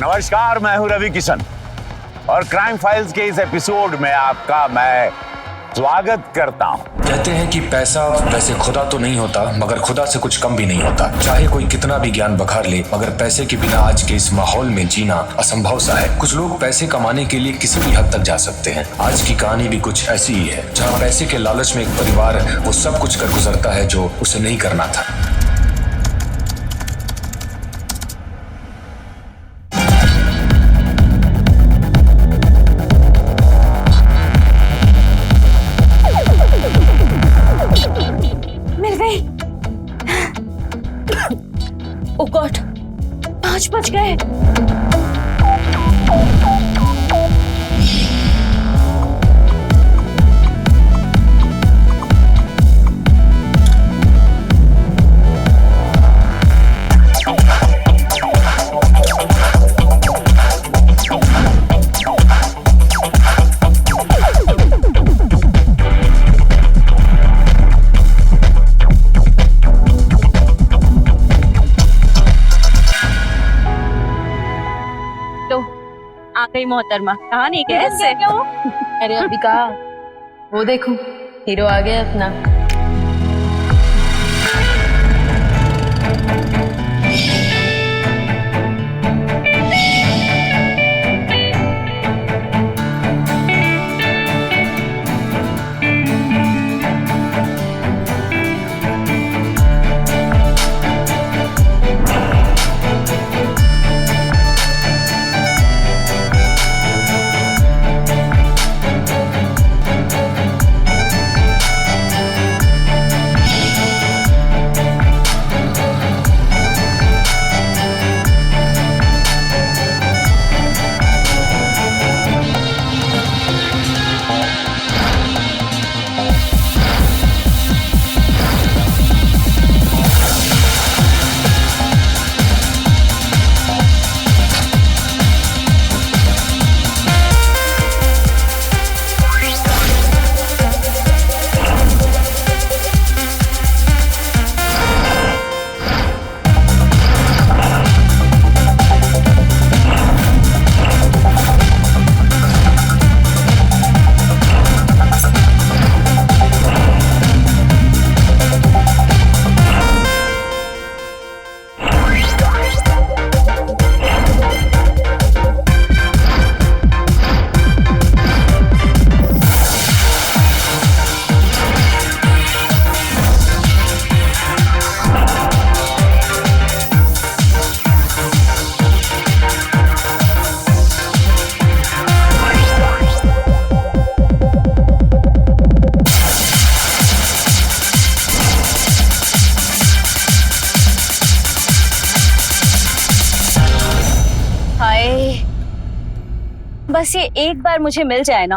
नमस्कार, मैं हूं रवि किशन और क्राइम फाइल्स के इस एपिसोड में आपका मैं स्वागत करता हूं। कहते हैं कि पैसा वैसे खुदा तो नहीं होता, मगर खुदा से कुछ कम भी नहीं होता। चाहे कोई कितना भी ज्ञान बखार ले, मगर पैसे के बिना आज के इस माहौल में जीना असंभव सा है। कुछ लोग पैसे कमाने के लिए किसी भी हद तक जा सकते हैं। आज की कहानी भी कुछ ऐसी ही है, जहाँ पैसे के लालच में एक परिवार वो सब कुछ कर गुजरता है जो उसे नहीं करना था। ओह गॉड, 5 बज गए। आ गई मोहतरमा, कहानी कैसे? अरे अभी कहा, वो देखो हीरो आ गया अपना। बस ये एक बार मुझे मिल जाए ना,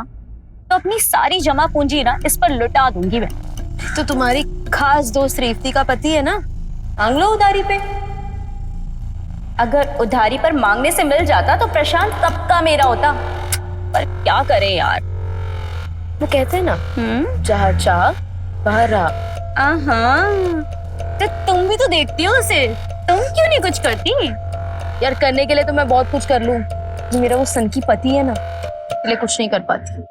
तो अपनी सारी जमा पूंजी ना इस पर लुटा दूंगी मैं। तो तुम्हारी खास दोस्त रेवती का पति है ना, मांग लो उधारी पे। अगर उधारी पर मांगने से मिल जाता तो प्रशांत कब का मेरा होता, पर क्या करे यार। वो कहते हैं ना, जहाँ चाह वहाँ राह। तो तुम भी तो देखती हो उसे, तुम क्यों नहीं कुछ करती? यार करने के लिए तो मैं बहुत कुछ कर लूं, मेरा वो सन की पति है ना, इसलिए कुछ नहीं कर पाती।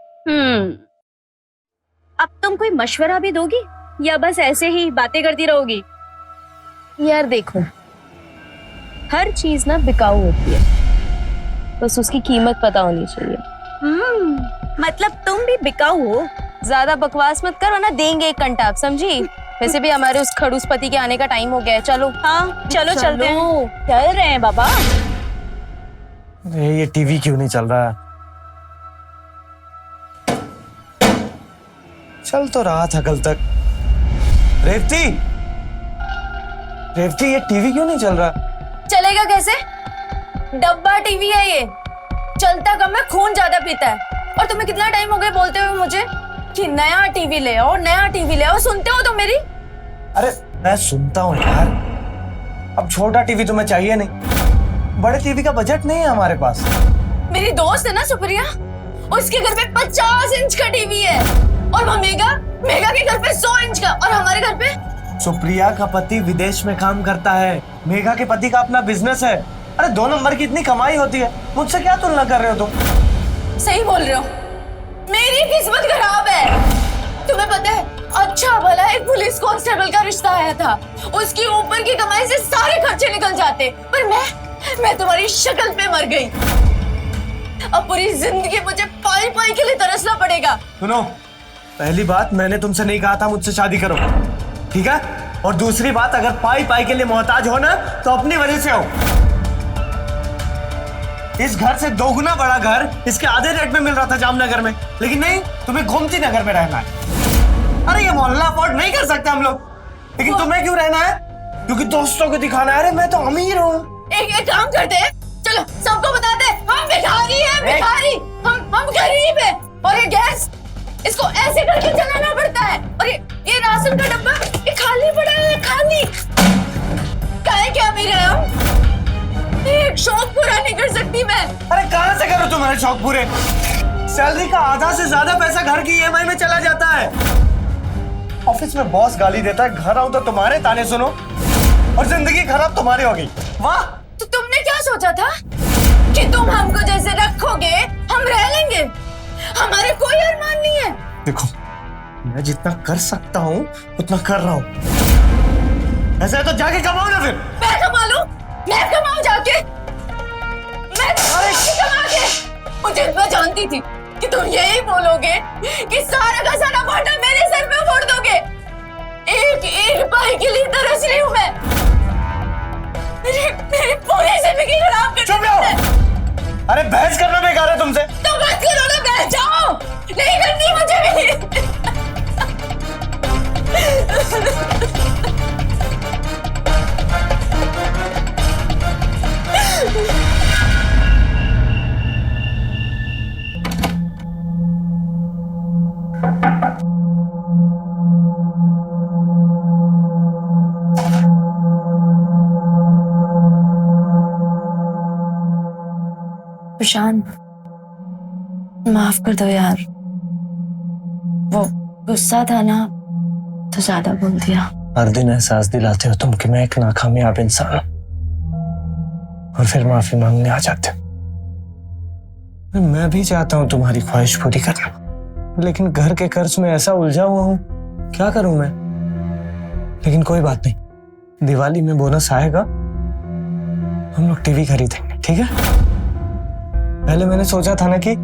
अब तुम कोई मशवरा भी दोगी या बस ऐसे ही बातें करती रहोगी? यार देखो, हर चीज ना बिकाऊ होती है, बस उसकी कीमत पता होनी चाहिए। मतलब तुम भी बिकाऊ हो? ज्यादा बकवास मत करो ना, देंगे एक कंटाप, समझी? वैसे भी हमारे उस खड़ूस पति के आने का टाइम हो गया है। चलो। हाँ चलो चलते हैं। चल रहे हैं बाबा। ये टीवी क्यों नहीं चल रहा है? चल तो रहा था कल तक। रेवती, रेवती ये टीवी क्यों नहीं चल रहा? चलेगा कैसे? डब्बा टीवी है ये, चलता कम है, खून ज्यादा पीता है। और तुम्हें कितना टाइम हो गया बोलते हुए मुझे कि नया टीवी ले आओ, नया टीवी ले आओ। सुनते हो तो मेरी? अरे मैं सुनता हूँ यार, अब छोटा टीवी तुम्हें चाहिए नहीं, बड़े टीवी का बजट नहीं है हमारे पास। मेरी दोस्त है ना सुप्रिया, उसके घर पे 50 इंच का टीवी है, और वह मेगा के घर पे 100 इंच का, और हमारे घर पे। सुप्रिया का पति विदेश में काम करता है, मेघा के पति का अपना बिजनेस है, अरे 2 नंबर की इतनी कमाई होती है, मुझसे क्या तुलना कर रहे हो तुम? सही बोल रहे हो, मेरी किस्मत खराब है। तुम्हें पता है, अच्छा भला एक पुलिस कांस्टेबल का रिश्ता आया था, उसकी ऊपर की कमाई से सारे खर्चे निकल जाते, पर मैं तुम्हारी शक्ल पे मर गई। अब पूरी जिंदगी मुझे पाई पाई के लिए तरसना पड़ेगा। सुनो, पहली बात, मैंने तुमसे नहीं कहा था मुझसे शादी करो, ठीक है? और दूसरी बात, अगर पाई पाई के लिए मोहताज हो ना तो अपनी वजह से हो। इस घर से 2 गुना बड़ा घर इसके आधे रेट में मिल रहा था जामनगर में, लेकिन नहीं, तुम्हें गोमती नगर में रहना है। अरे ये मोहल्ला अफोर्ड नहीं कर सकते हम लोग, लेकिन तुम्हें क्यों रहना है? क्योंकि दोस्तों को दिखाना है, अरे मैं तो अमीर हूँ। एक काम करते हैं, चलो सबको बताते हैं हम भिखारी हैं, भिखारी। हम गरीब हैं, और ये गैस इसको ऐसे करके चलाना पड़ता है, और ये राशन का डब्बा ये खाली पड़ा है, खाली। काहे क्या अमीर है हम? एक शौक पूरा नहीं कर सकती मैं। अरे कहां से करो तुम्हारे शौक पूरे? सैलरी का आधा से ज्यादा पैसा घर की ईएमआई में चला जाता है। ऑफिस में बॉस गाली देता है, घर आऊं तो तुम्हारे ताने सुनो, और जिंदगी खराब तुम्हारी होगी। वाह, तो तुमने क्या सोचा था कि तुम हमको जैसे रखोगे हम रह लेंगे? हमारे कोई अरमान नहीं है। देखो, मैं जितना कर सकता हूँ उतना कर रहा हूँ। ऐसा है तो जाके कमाओ ना फिर। मैं कमा लूं? मैं कमाऊं जाके? मैं कमा के? मुझे मैं जानती थी कि तुम यही बोलोगे कि सारा का सारा भाटा मेरे सर पे फोड़ दोगे। एक पाई के लिए तरस रही हूँ मैं। मेरी पूरी जिंदगी खराब कर चुप रहो। अरे बहस करना बेकार है तुमसे। तो मत करो ना, बैठ जाओ। नहीं करती मुझे भी। प्रशांत, माफ कर दो यार, वो गुस्सा था ना तो ज्यादा बोल दिया। हर दिन एहसास दिलाते हो तुम कि मैं एक नाकामयाब इंसान हूं, और फिर माफी मांगने आ जाते हो। मैं भी चाहता हूं तुम्हारी ख्वाहिश पूरी करना, लेकिन घर के कर्ज में ऐसा उलझा हुआ हूं, क्या करूं मैं? लेकिन कोई बात नहीं, दिवाली में बोनस आएगा, हम लोग टीवी खरीदेंगे, ठीक है? पहले मैंने सोचा था ना कि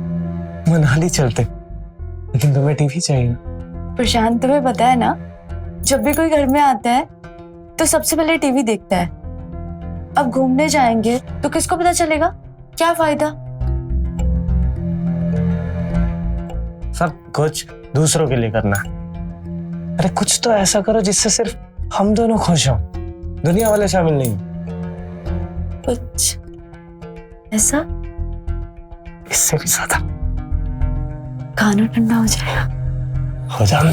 मनाली चलते, लेकिन तुम्हें टीवी चाहिए ना। प्रशांत, तुम्हें पता है ना, जब भी कोई घर में आता है तो सबसे पहले टीवी देखता है। अब घूमने जाएंगे तो किसको पता चलेगा? क्या फायदा? सब कुछ दूसरों के लिए करना है। अरे कुछ तो ऐसा करो जिससे सिर्फ हम दोनों खुश हों, दुनिया वाले शामिल नहीं। कुछ ऐसा इससे भी ज्यादा। खाना ठंडा हो जाएगा। हो जाना।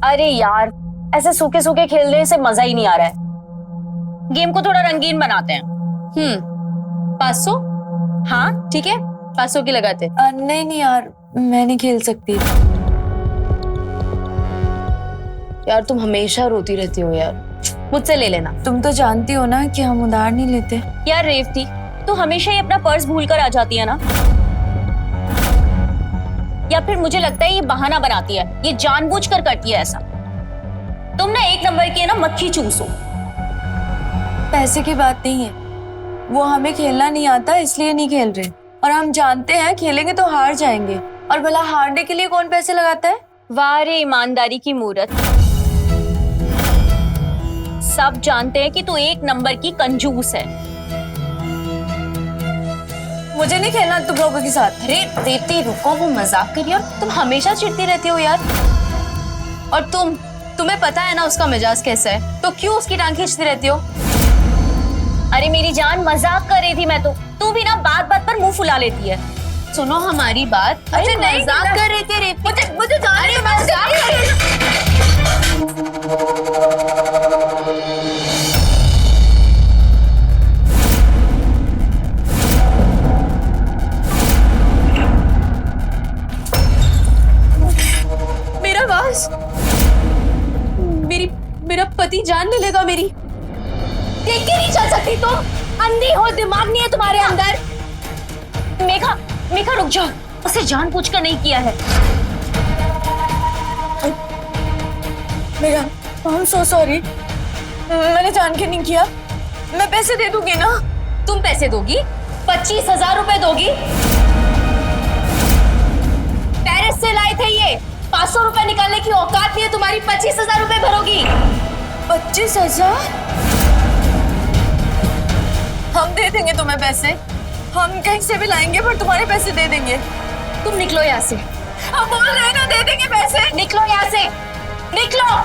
अरे यार, ऐसे सूखे सूखे खेलने से मजा ही नहीं आ रहा है। गेम को थोड़ा रंगीन बनाते हैं। 500? हाँ ठीक है, 500 की लगाते। नहीं यार, मैं नहीं खेल सकती। यार तुम हमेशा रोती रहती हो यार, मुझसे ले लेना। तुम तो जानती हो ना कि हम उधार नहीं लेते। यार रेवती, तू हमेशा ही अपना पर्स भूल कर आ जाती है ना, या फिर मुझे लगता है ये बहाना बनाती है, ये जानबूझकर करती है ऐसा। तुम ना 1 नंबर की है ना मक्खी चूसो। पैसे की बात नहीं है, वो हमें खेलना नहीं आता इसलिए नहीं खेल रहे, और हम जानते हैं खेलेंगे तो हार जाएंगे। और भला हारने के लिए कौन पैसे लगाता है? वाह रे ईमानदारी की मूरत। सब जानते हैं कि तू एक नंबर की कंजूस है। मुझे नहीं खेलना तुम लोगों के साथ। अरे रेती रुको, वो मजाक कर रही है और तुम हमेशा चिढ़ती रहती हो यार। और तुम्हें पता है ना उसका मिजाज कैसा है, तो क्यों उसकी टांग खींचती रहती हो? अरे मेरी जान, मजाक कर रही थी मैं तो। तू भी ना बात बात पर मुंह फुला लेती है। सुनो हमारी बात। अरे नहीं, मजाक कर रही थी रेती। मुझे जान रही है, मजाक कर रही है। मेरा वास, मेरा पति जान ले लेगा मेरी। देख के नहीं चल सकती तुम? अंधी हो, दिमाग नहीं है तुम्हारे अंदर। मेघा रुक जाओ, उसे जानबूझकर नहीं किया है। Megha, I am so sorry, मैंने जान के नहीं किया। मैं पैसे दे दूंगी ना। तुम पैसे दोगी? 25,000 रुपए दोगी? पेरिस से लाए थे ये। 500 रुपए निकालने की औकात नहीं है तुम्हारी, 25,000 रुपए भरोगी? 25,000? हम दे देंगे तुम्हें पैसे, हम कहीं से भी लाएंगे, पर तुम्हारे पैसे दे देंगे। तुम निकलो यहाँ से। हम बोल रहे हैं ना, दे देंगे पैसे। निकलो यहाँ से, निकलो।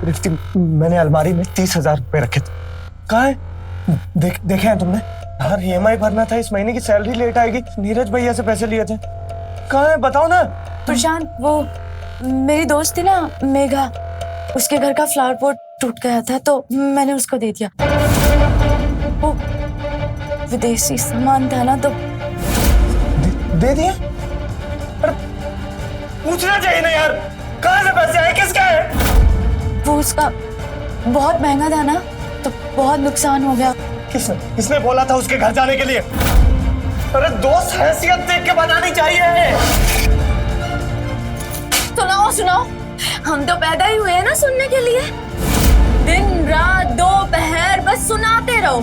रिफ्ती, मैंने अलमारी में 30,000 रुपए रखे थे। कहाँ है? देखे हैं तुमने? यार EMI भरना था, इस महीने की सैलरी लेट आएगी। नीरज भैया से पैसे लिए थे। कहाँ है बताओ ना। प्रशांत, वो मेरी दोस्त थी ना मेघा, उसके घर का फ्लावर पॉट टूट गया था तो मैंने उसको दे दिया। वो विदेशी सामान था ना, तो दे दिया? अरे पूछना चाहिए ना यार, कहाँ से पैसे आए, किसका है? वो उसका बहुत महंगा था ना, तो बहुत नुकसान हो गया। किसने बोला था उसके घर जाने के लिए? अरे दोस्त हैसियत देख के बतानी चाहिए। सुनाओ, हम तो पैदा ही हुए हैं ना सुनने के लिए। दिन रात दोपहर बस सुनाते रहो।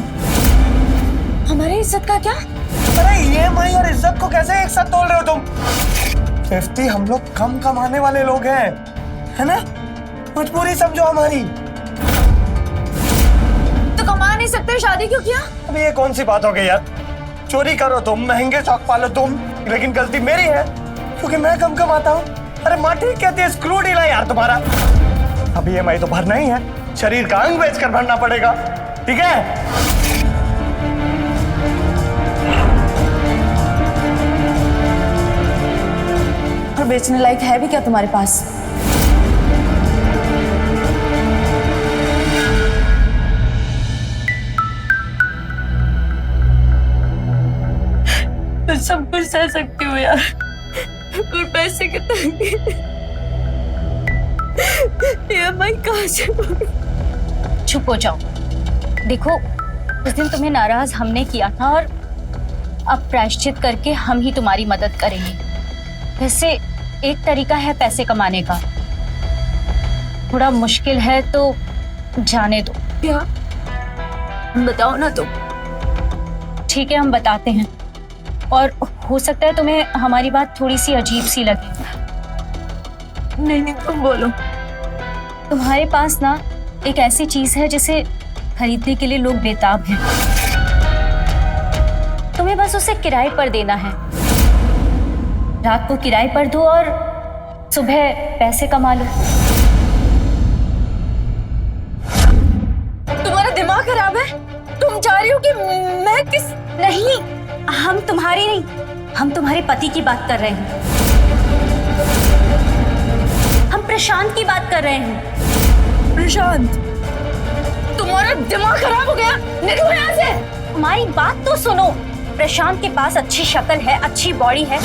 हमारी इज्जत का क्या? अरे EMI और इज्जत को कैसे एक साथ तोल रहे हो तुम? रिफ्ती, हम लोग कम कमाने वाले लोग हैं, है ना? मजबूरी समझो हमारी। तो कमा नहीं सकते, शादी क्यों किया? अबे ये कौन सी बात हो गई यार? चोरी करो तुम, महंगे शौक पालो तुम, लेकिन गलती मेरी है क्योंकि मैं कम कमाता हूँ। अरे माँ ठीक कहती है, स्क्रू डील है यार तुम्हारा। अब EMI तो भरना ही है, शरीर का अंग बेचकर भरना पड़ेगा, ठीक है? और बेचने लायक है भी क्या तुम्हारे पास? मैं सब कुछ सह सकती हूँ यार, पर पैसे की तंगी। EMI कहाँ से भरूं? चुप हो जाओ। देखो, उस दिन तुम्हें नाराज हमने किया था और अब प्रायश्चित करके हम ही तुम्हारी मदद करेंगे। वैसे एक तरीका है पैसे कमाने का, थोड़ा मुश्किल है तो जाने दो। क्या? बताओ ना तुम। ठीक है, हम बताते हैं, और हो सकता है तुम्हें हमारी बात थोड़ी सी अजीब सी लगे। नहीं, तुम बोलो। तुम्हारे पास ना एक ऐसी चीज है जिसे खरीदने के लिए लोग बेताब हैं। तुम्हें बस उसे किराए पर देना है। रात को किराए पर दो और सुबह पैसे कमा लो। तुम्हारा दिमाग खराब है? तुम चाह रही हो कि मैं किस? नहीं, हम तुम्हारी नहीं, हम तुम्हारे पति की बात कर रहे हैं। हम प्रशांत की बात कर रहे हैं। प्रशांत, तुम्हारा दिमाग खराब हो गया? निकलो यहाँ से। हमारी बात तो सुनो। प्रशांत के पास अच्छी शक्ल है, अच्छी बॉडी है,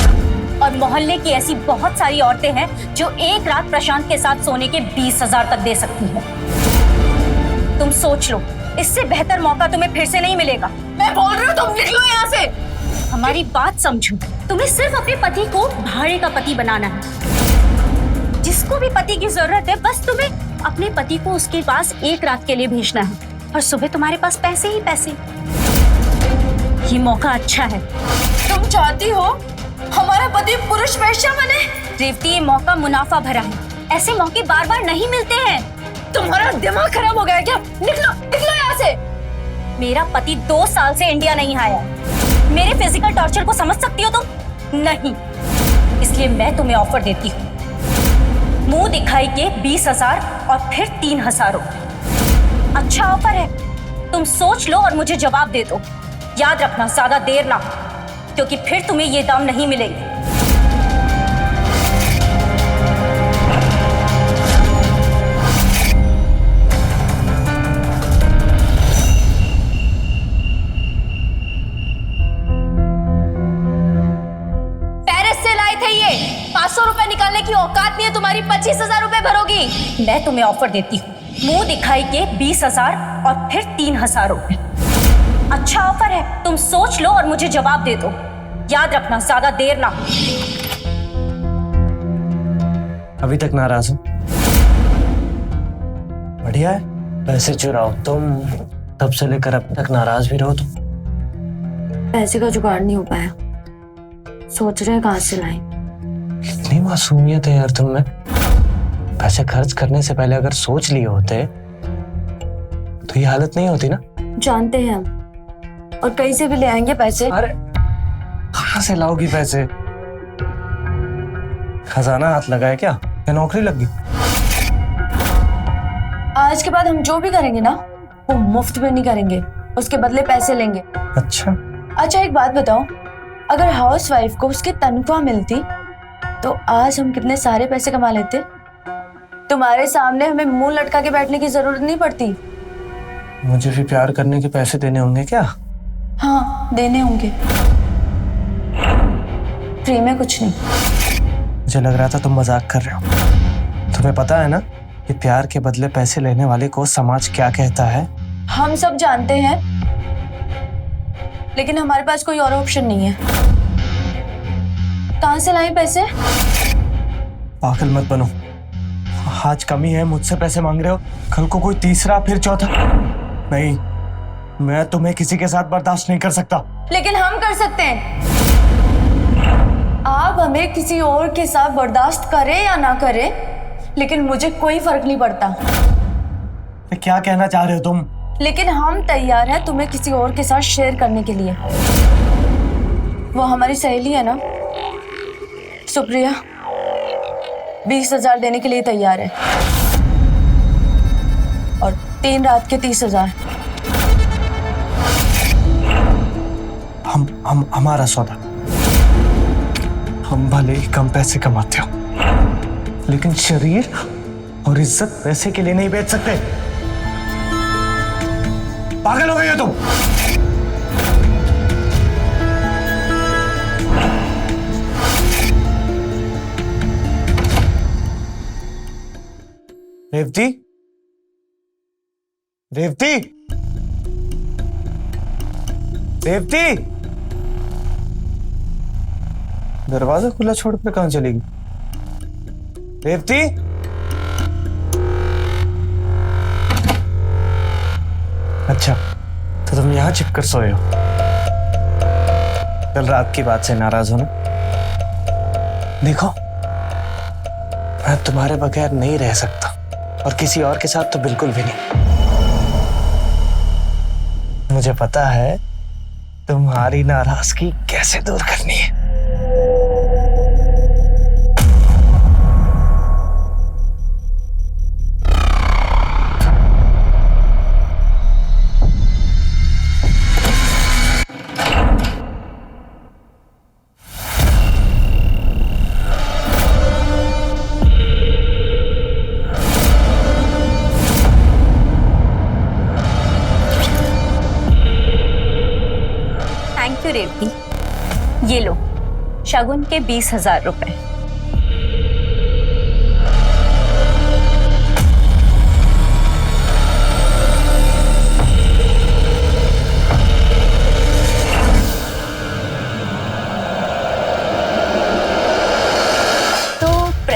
और मोहल्ले की ऐसी बहुत सारी औरतें हैं जो एक रात प्रशांत के साथ सोने के 20,000 तक दे सकती हैं। तुम सोच लो, इससे बेहतर मौका तुम्हें फिर से नहीं मिलेगा। मैं बोल रही हूँ तुम निकलो यहाँ से। हमारी बात समझो, तुम्हें सिर्फ अपने पति को भाड़े का पति बनाना है। जिसको भी पति की जरूरत है, बस तुम्हें अपने पति को उसके पास एक रात के लिए भेजना है और सुबह तुम्हारे पास पैसे ही पैसे। ये मौका अच्छा है। तुम चाहती हो हमारा पति पुरुष वेश्या बने? रेवती, ये मौका मुनाफा भरा है। ऐसे मौके बार बार नहीं मिलते हैं। तुम्हारा दिमाग खराब हो गया क्या? निकलो निकलो यहाँ से। मेरा पति 2 साल से इंडिया नहीं आया। मेरे फिजिकल टॉर्चर को समझ सकती हो तुम? नहीं। इसलिए मैं तुम्हें ऑफर देती हूँ, मुंह दिखाई के 20,000 और फिर 3,000 रुपए। अच्छा ऑफर है, तुम सोच लो और मुझे जवाब दे दो। याद रखना, ज्यादा देर ना, क्योंकि फिर तुम्हें ये दाम नहीं मिलेंगे। पेरिस से लाए थे ये। 500 रुपए निकालने की औकात नहीं है तुम्हारी, 25,000 रुपए भरोगी। मैं तुम्हें ऑफर देती हूँ, मुंह दिखाई के 20,000 और फिर 3,000 रुपए। अच्छा ऑफर है, तुम सोच लो और मुझे जवाब दे दो। याद रखना, ज्यादा देर ना। अभी तक नाराज हो? बढ़िया है, पैसे चुराओ तुम, तब से लेकर अब तक नाराज भी रहो तुम। पैसे का जुगाड़ नहीं हो पाया, सोच रहे हैं कहाँ से लाएं। कितनी मासूमियत है यार तुम में। पैसे खर्च करने से पहले अगर सोच लिए होते तो ये हालत नहीं होती ना। जानते हैं हम, और कहीं से भी ले आएंगे पैसे। अरे कहाँ से लाओगी पैसे? खजाना हाथ लगाए क्या या नौकरी लग गई? आज के बाद हम जो भी करेंगे ना, वो मुफ्त में नहीं करेंगे, उसके बदले पैसे लेंगे। अच्छा, अच्छा एक बात बताओ, अगर हाउसवाइफ को उसकी तनख्वाह मिलती तो आज हम कितने सारे पैसे कमा लेते। तुम्हारे सामने हमें मुंह लटका के बैठने की जरूरत नहीं पड़ती। मुझे भी प्यार करने के पैसे देने होंगे क्या? हाँ देने होंगे, फ्री में कुछ नहीं। मुझे लग रहा था तुम मजाक कर रहे हो। तुम्हें पता है ना कि प्यार के बदले पैसे लेने वाले को समाज क्या कहता है? हम सब जानते हैं, लेकिन हमारे पास कोई और ऑप्शन नहीं है। कहाँ से लाएं पैसे? पागल मत बनो। आज कमी है, मुझसे पैसे मांग रहे हो, कल को कोई तीसरा फिर चौथा। नहीं, मैं तुम्हें किसी के साथ बर्दाश्त नहीं कर सकता। लेकिन हम कर सकते हैं। आप हमें किसी और के साथ बर्दाश्त करें या ना करें, लेकिन मुझे कोई फर्क नहीं पड़ता। क्या कहना चाह रहे हो तुम? लेकिन हम तैयार हैं तुम्हें किसी और के साथ शेयर करने के लिए। वो हमारी सहेली है ना, सुप्रिया, 20,000 देने के लिए तैयार है, और 3 रात के 30,000। हमारा सौदा। हम भले ही कम पैसे कमाते हो, लेकिन शरीर और इज्जत पैसे के लिए नहीं बेच सकते। पागल हो गई हो तुम? रेवती, रेवती, रेवती, दरवाजा खुला छोड़कर कहां चलेगी? रेवती, अच्छा तो तुम यहां छिपकर सोए हो। कल रात की बात से नाराज हो ना? देखो, मैं तुम्हारे बगैर नहीं रह सकता, और किसी और के साथ तो बिल्कुल भी नहीं। मुझे पता है तुम्हारी नाराजगी कैसे दूर करनी है। थैंक यू रेवती, ये लो शगुन के 20,000 रुपए।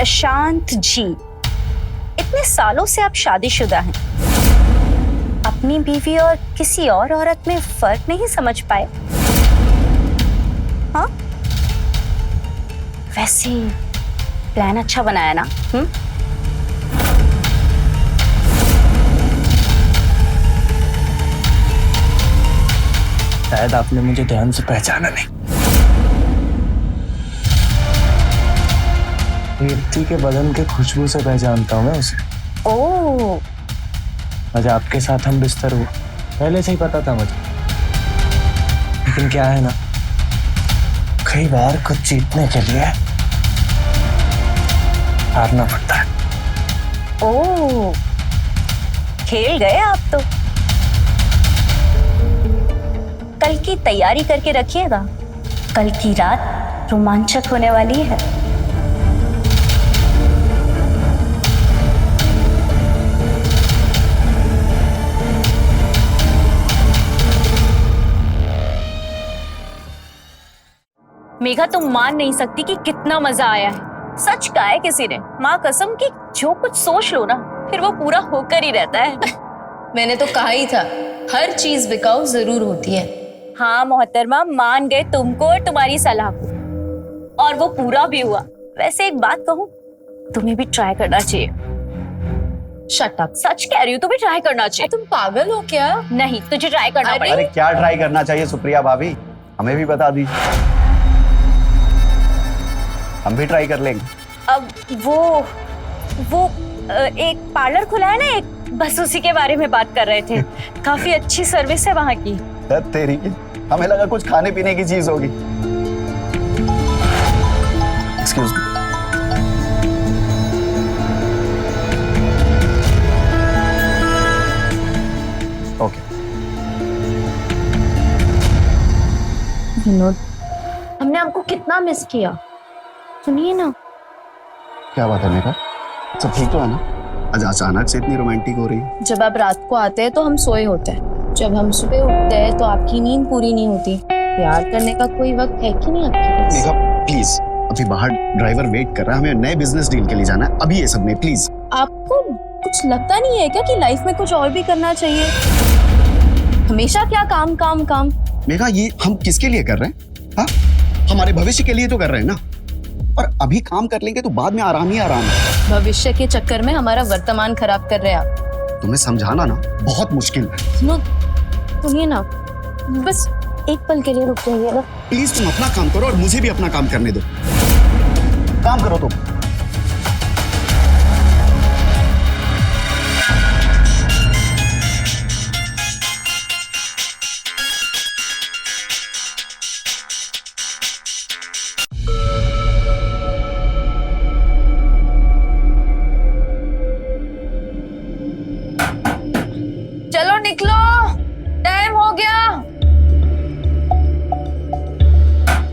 प्रशांत जी, इतने सालों से आप शादीशुदा हैं, अपनी बीवी और किसी और औरत में फर्क नहीं समझ पाए? हाँ, वैसे प्लान अच्छा बनाया ना? शायद आपने मुझे ध्यान से पहचाना नहीं। व्यक्ति के बदन के खुशबू से पहचानता हूँ मैं उसे। ओह, आज आपके साथ हम बिस्तर हुए, पहले से ही पता था मुझे। लेकिन क्या है ना, कई बार कुछ जीतने के लिए हारना पड़ता है। ओह, खेल गए आप तो। कल की तैयारी करके रखिएगा, कल की रात रोमांचक होने वाली है। मेघा, तुम मान नहीं सकती कि कितना मजा आया है। सच कहा है किसी ने, माँ कसम कि जो कुछ सोच लो ना, फिर वो पूरा होकर ही रहता है। मैंने तो कहा ही था, हर चीज बिकाऊ जरूर होती है। हाँ मोहतरमा, मान गए तुमको और तुम्हारी सलाह को, और वो पूरा भी हुआ। वैसे एक बात कहूँ, तुम्हें भी ट्राई करना चाहिए। Shut up. सच कह रही हूँ, तुम्हें ट्राई करना चाहिए। तुम पागल हो क्या? नहीं, तुझे ट्राई करना पड़ेगा। अरे क्या ट्राई करना चाहिए सुप्रिया भाभी, हमें भी बता दीजिए, हम भी ट्राई कर लेंगे। अब वो एक पार्लर खुला है ना एक, बस उसी के बारे में बात कर रहे थे। काफी अच्छी सर्विस है वहाँ की। तेरी, हमें लगा कुछ खाने पीने की चीज होगी। Excuse me. ओके। विनोद, हमने आपको कितना मिस किया। सुनिए ना। क्या बात है मेरा, सब ठीक तो है ना? आज अचानक से इतनी रोमांटिक हो रही है। जब आप रात को आते हैं तो हम सोए होते हैं, जब हम सुबह उठते हैं तो आपकी नींद पूरी नहीं होती। प्यार करने का कोई वक्त है कि नहीं आपके पास? मेघा प्लीज, अभी बाहर ड्राइवर वेट कर रहा है, हमें नए बिजनेस डील के लिए जाना है, अभी ये सब में प्लीज। आपको कुछ लगता नहीं है क्या कि लाइफ में कुछ और भी करना चाहिए? हमेशा क्या काम काम काम? मेघा, ये हम किसके लिए कर रहे हैं? हाँ, हमारे भविष्य के लिए तो कर रहे हैं ना। और अभी काम कर लेंगे तो बाद में आराम ही आराम है। भविष्य के चक्कर में हमारा वर्तमान खराब कर रहे हैं आप। तुम्हें समझाना ना बहुत मुश्किल है। सुनिए ना, बस एक पल के लिए रुक जाइएगा। प्लीज तुम अपना काम करो और मुझे भी अपना काम करने दो। काम करो तुम। चलो निकलो, टाइम हो गया,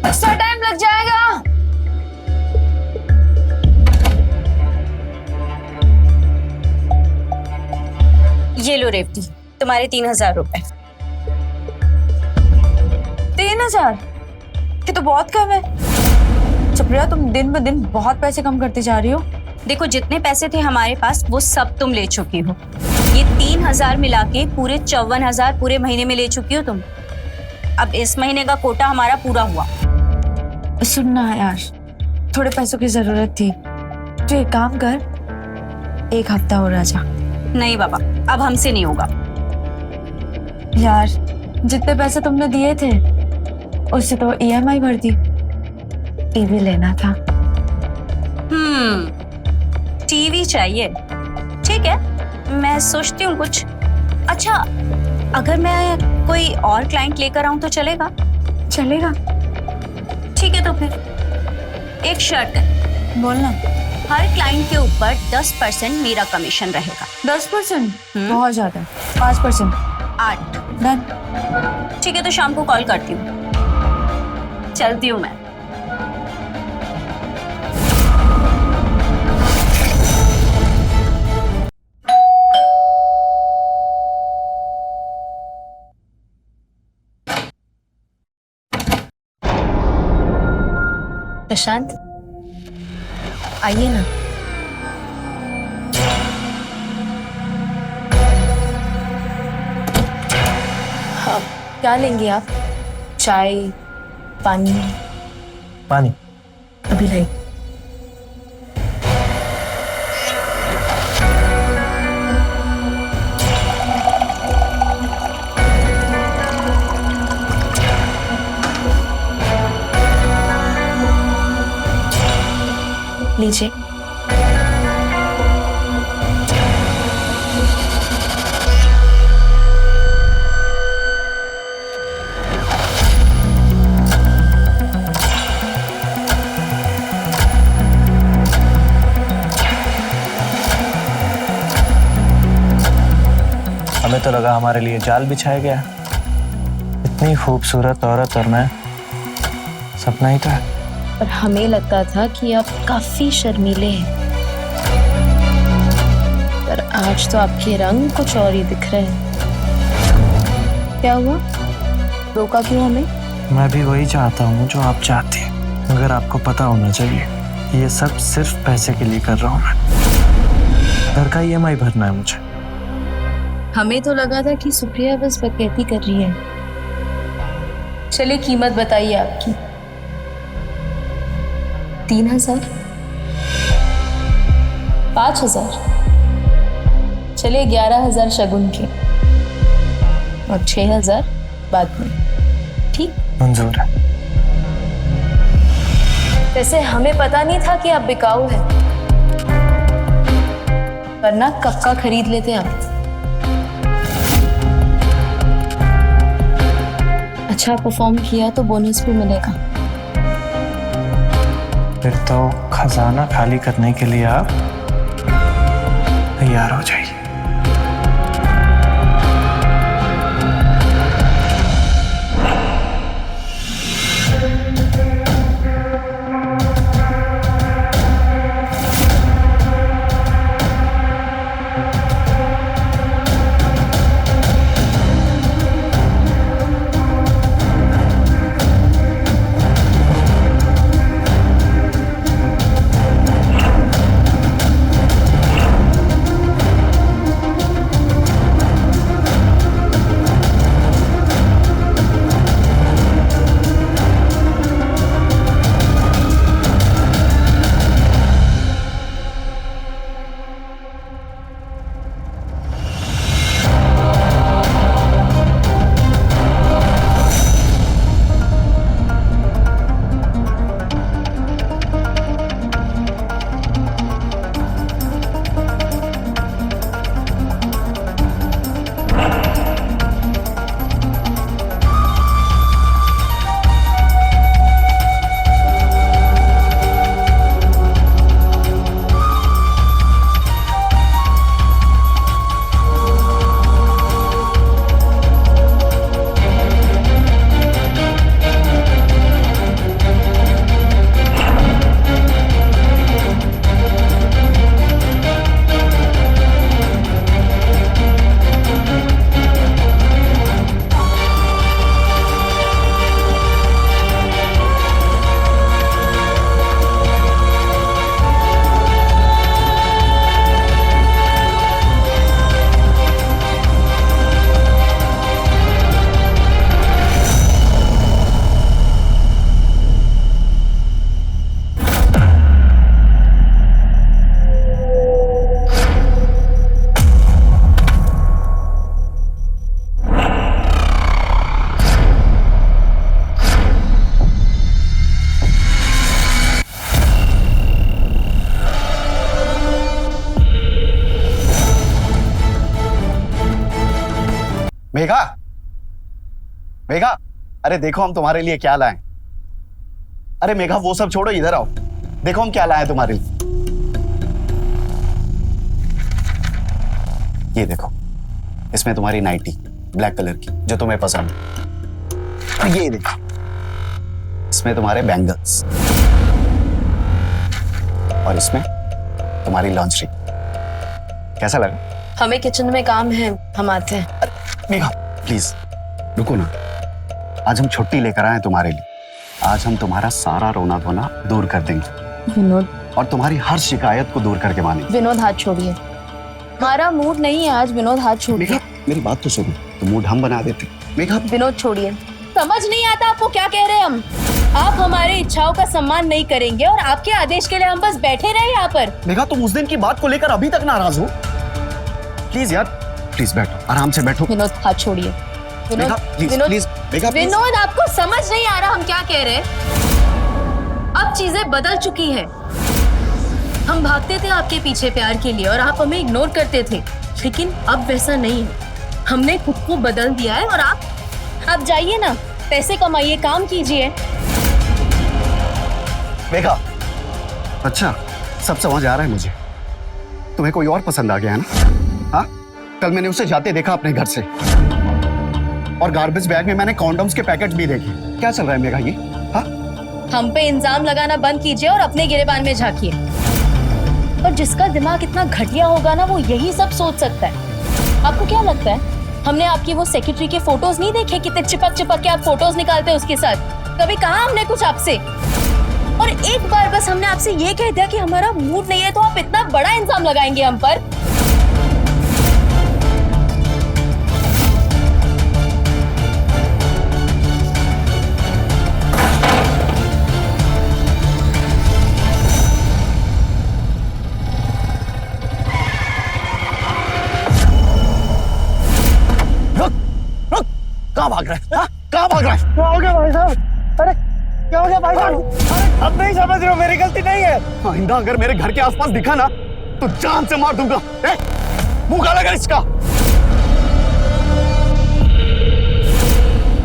एक्स्ट्रा टाइम लग जाएगा। ये लो रेवती, तुम्हारे 3000 रुपए। 3000? ये तो बहुत कम है। सुप्रिया, तुम दिन ब दिन बहुत पैसे कम करती जा रही हो। देखो, जितने पैसे थे हमारे पास वो सब तुम ले चुकी हो। ये 3000 मिला के पूरे 54,000 पूरे महीने में ले चुकी हो तुम। अब इस महीने का कोटा हमारा पूरा हुआ। सुनना यार, थोड़े पैसों की जरूरत थी, तो एक काम कर, एक हफ्ता और आ जा। नहीं बाबा, अब हमसे नहीं होगा। यार, जितने पैसे तुमने दिए थे उससे तो EMI भर दी। टीवी लेना था। टीवी चाहिए, ठीक है, मैं सोचती हूँ कुछ। अच्छा, अगर मैं कोई और क्लाइंट लेकर आऊं तो चलेगा? चलेगा। ठीक है, तो फिर एक शर्त है। बोलना। हर क्लाइंट के ऊपर 10% मेरा कमीशन रहेगा। 10%? बहुत ज्यादा। 5%। 8। डन। ठीक है, तो शाम को कॉल करती हूँ। चलती हूँ मैं। प्रशांत, आइए ना। क्या लेंगे आप? चाय, पानी? पानी। अभी नहीं। लीजिए। हमें तो लगा हमारे लिए जाल बिछाया गया। इतनी खूबसूरत औरत और मैं, सपना ही था। पर हमें लगता था कि आप काफी शर्मीले हैं, पर आज तो आपके रंग कुछ और ही दिख रहे हैं। क्या हुआ? रोका क्यों हमें? मैं भी वही चाहता हूँ जो आप चाहती हैं, मगर आपको पता होना चाहिए कि ये सब सिर्फ पैसे के लिए कर रहा हूँ मैं। घर का EMI भरना है मुझे। हमें तो लगा था कि सुप्रिया बस बकैती कर रही है। चलिए कीमत बताइए आपकी। 3000? 5000? चलिए 11000 शगुन के और 6000 बाद में। ठीक? मंजूर है। वैसे हमें पता नहीं था कि आप बिकाऊ हैं, वरना कब का खरीद लेते आप। अच्छा परफॉर्म किया तो बोनस भी मिलेगा। फिर तो खजाना खाली करने के लिए आप तैयार हो जाइए। मेघा, मेघा, अरे देखो हम तुम्हारे लिए क्या लाए। अरे मेघा वो सब छोड़ो, इधर आओ, देखो हम क्या लाए तुम्हारे लिए। ये देखो, इसमें तुम्हारी नाइटी ब्लैक कलर की जो तुम्हें पसंद है। और ये देखो, इसमें तुम्हारे बैंगल्स, और इसमें तुम्हारी लॉन्ड्री। कैसा लगा? हमें किचन में काम है, हम आते हैं। मेघा प्लीज रुको ना, आज हम छुट्टी लेकर आए तुम्हारे लिए। आज हम तुम्हारा सारा रोना धोना दूर कर देंगे विनोद, और तुम्हारी हर शिकायत को दूर करके मानेंगे। विनोद हाथ छोड़िए, हमारा मूड नहीं है आज। विनोद हाथ छोड़िए। मेघा मेरी बात तो सुनो, तो मूड हम बना देते। मेघा, विनोद छोड़िए, समझ नहीं आता आपको क्या कह रहे हैं हम। आप हमारी इच्छाओं का सम्मान नहीं करेंगे और आपके आदेश के लिए हम बस बैठे रहे यहाँ पर। मेघा, तुम उस दिन की बात को लेकर अभी तक नाराज हो? प्लीज यार, प्लीज बैठो, आराम से बैठो। विनोद हाथ छोड़िए। Megha, please please, Megha please. Vinod, आपको समझ नहीं आ रहा हम क्या कह रहे हैं? अब चीजें बदल चुकी है। हम भागते थे आपके पीछे प्यार के लिए और आप हमें इग्नोर करते थे, लेकिन अब वैसा नहीं है। हमने खुद को बदल दिया है और आप जाइए ना, पैसे कमाइए, काम कीजिए। मेघा, अच्छा सब समझ आ रहा है मुझे। तुम्हें कोई और पसंद आ गया है ना? हाँ, कल मैंने उसे जाते देखा अपने घर से, और गार्बेज बैग में मैंने कॉन्डम्स के पैकेट भी देखे। क्या चल रहा है मेघा ये? हाँ, हम पे इल्जाम लगाना बंद कीजिए और अपने गिरेबान में झांकिए। और जिसका दिमाग इतना घटिया होगा ना, वो यही सब सोच सकता है। आपको क्या लगता है हमने आपकी वो सेक्रेटरी के फोटोज नहीं देखे? कितने चिपक चिपक के आप फोटोज निकालते हैं उसके साथ। कभी कहा हमने कुछ आपसे? और एक बार बस हमने आपसे ये कह दिया कि हमारा मूड नहीं है, तो आप इतना बड़ा इल्जाम लगाएंगे हम पर? कहाँ भाग रहा है? हाँ? कहाँ भाग रहा है? क्या हो गया भाई साहब? अरे क्या हो गया भाई साहब? अरे अब नहीं समझ रहे हो, मेरी गलती नहीं है। आइंदा अगर मेरे घर के आसपास दिखा ना तो जान से मार दूंगा। मुंह काला कर इसका।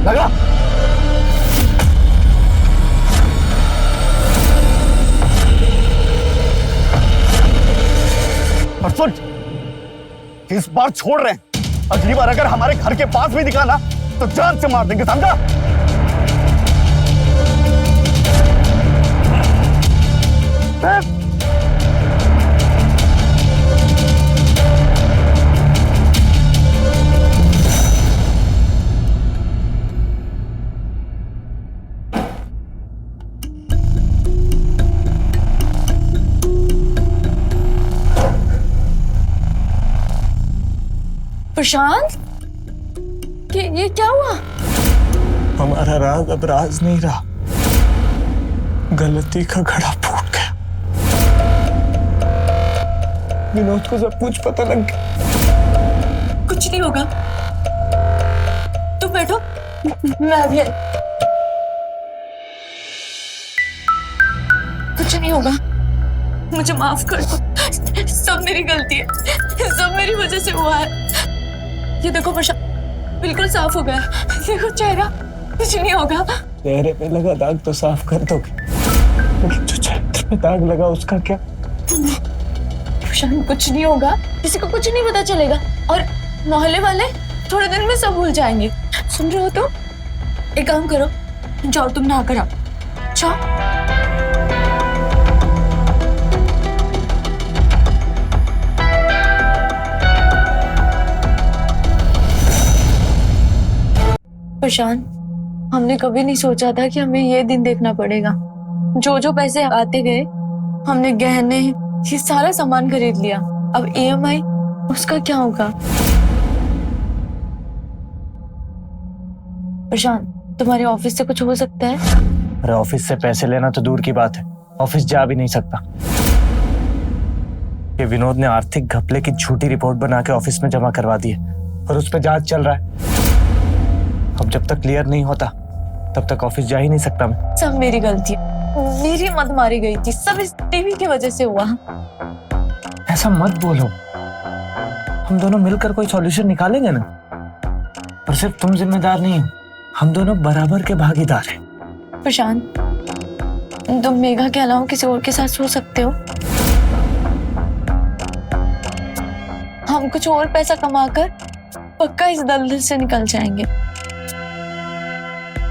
लगा और सुन, इस बार छोड़ रहे हैं। अगली बार अगर हमारे घर के पास भी दिखा ना तो जान से मार देंगे, समझा? प्रशांत, ये क्या हुआ? हमारा राज अब राज नहीं रहा, गलती का घड़ा फूट गया। विनोद को सब कुछ पता लग गया। कुछ नहीं होगा, तुम बैठो, मैं अभी आई। कुछ नहीं होगा, मुझे माफ कर दो। सब मेरी गलती है, सब मेरी वजह से हुआ है। ये देखो प्रशांत, बिल्कुल साफ हो गया। देखो चेहरा, कुछ नहीं होगा। चेहरे पे लगा दाग तो साफ कर दोगे, लेकिन जो चेहरे पे दाग लगा उसका क्या? प्रशांत, कुछ नहीं होगा, किसी को कुछ नहीं पता चलेगा, और मोहल्ले वाले थोड़े दिन में सब भूल जाएंगे। सुन रहे हो? तो एक काम करो, जाओ तुम नहा कर आओ, जाओ। प्रशांत, हमने कभी नहीं सोचा था कि हमें ये दिन देखना पड़ेगा। जो जो पैसे आते गए, हमने गहने, ये सारा सामान खरीद लिया। अब EMI, उसका क्या होगा? प्रशांत, तुम्हारे ऑफिस से कुछ हो सकता है? अरे ऑफिस से पैसे लेना तो दूर की बात है, ऑफिस जा भी नहीं सकता। ये विनोद ने आर्थिक घपले की झूठी रिपोर्ट बना के ऑफिस में जमा करवा दी है और उस पर जांच चल रहा है। अब जब तक क्लियर नहीं होता तब तक ऑफिस जा ही नहीं सकता मैं। सब मेरी गलती है, मेरी मत मारी गई थी, सब इस टीवी की वजह से हुआ। ऐसा मत बोलो, हम दोनों मिलकर कोई सॉल्यूशन निकालेंगे ना। और सिर्फ तुम जिम्मेदार नहीं हो, हम दोनों बराबर के भागीदार हैं। प्रशांत, तुम मेघा के अलावा किसी और के साथ सो सकते हो। हम कुछ और पैसा कमाकर पक्का इस दलदल से निकल जाएंगे।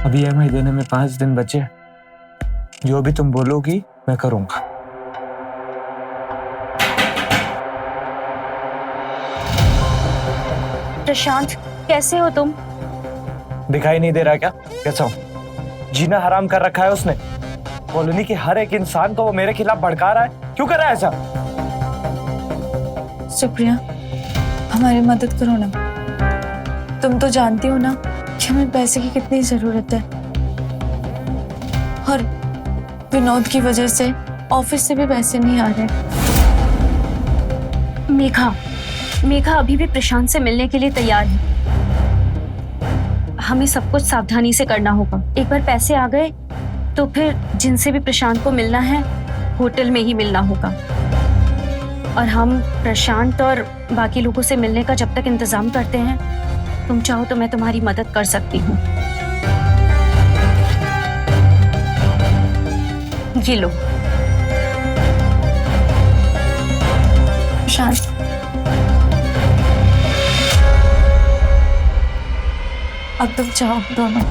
अभी EMI देने में 5 दिन बचे, जो भी तुम बोलोगी मैं करूंगा। प्रशांत, कैसे हो तुम? दिखाई नहीं दे रहा क्या कैसा हूं? जीना हराम कर रखा है उसने। कॉलोनी के हर एक इंसान को वो मेरे खिलाफ भड़का रहा है। क्यों कर रहा है ऐसा? सुप्रिया, हमारी मदद करो ना। तुम तो जानती हो ना कि हमें पैसे की कितनी जरूरत है और विनोद की वजह से ऑफिस से भी पैसे नहीं आ रहे। मेघा अभी भी प्रशांत से मिलने के लिए तैयार है। हमें सब कुछ सावधानी से करना होगा। एक बार पैसे आ गए तो फिर जिनसे भी प्रशांत को मिलना है होटल में ही मिलना होगा, और हम प्रशांत और बाकी लोगों से मिलने का जब तक इंतजाम करते हैं, तुम चाहो तो मैं तुम्हारी मदद कर सकती हूँ। ये लो। प्रशांत, अब तुम जाओ दोनों।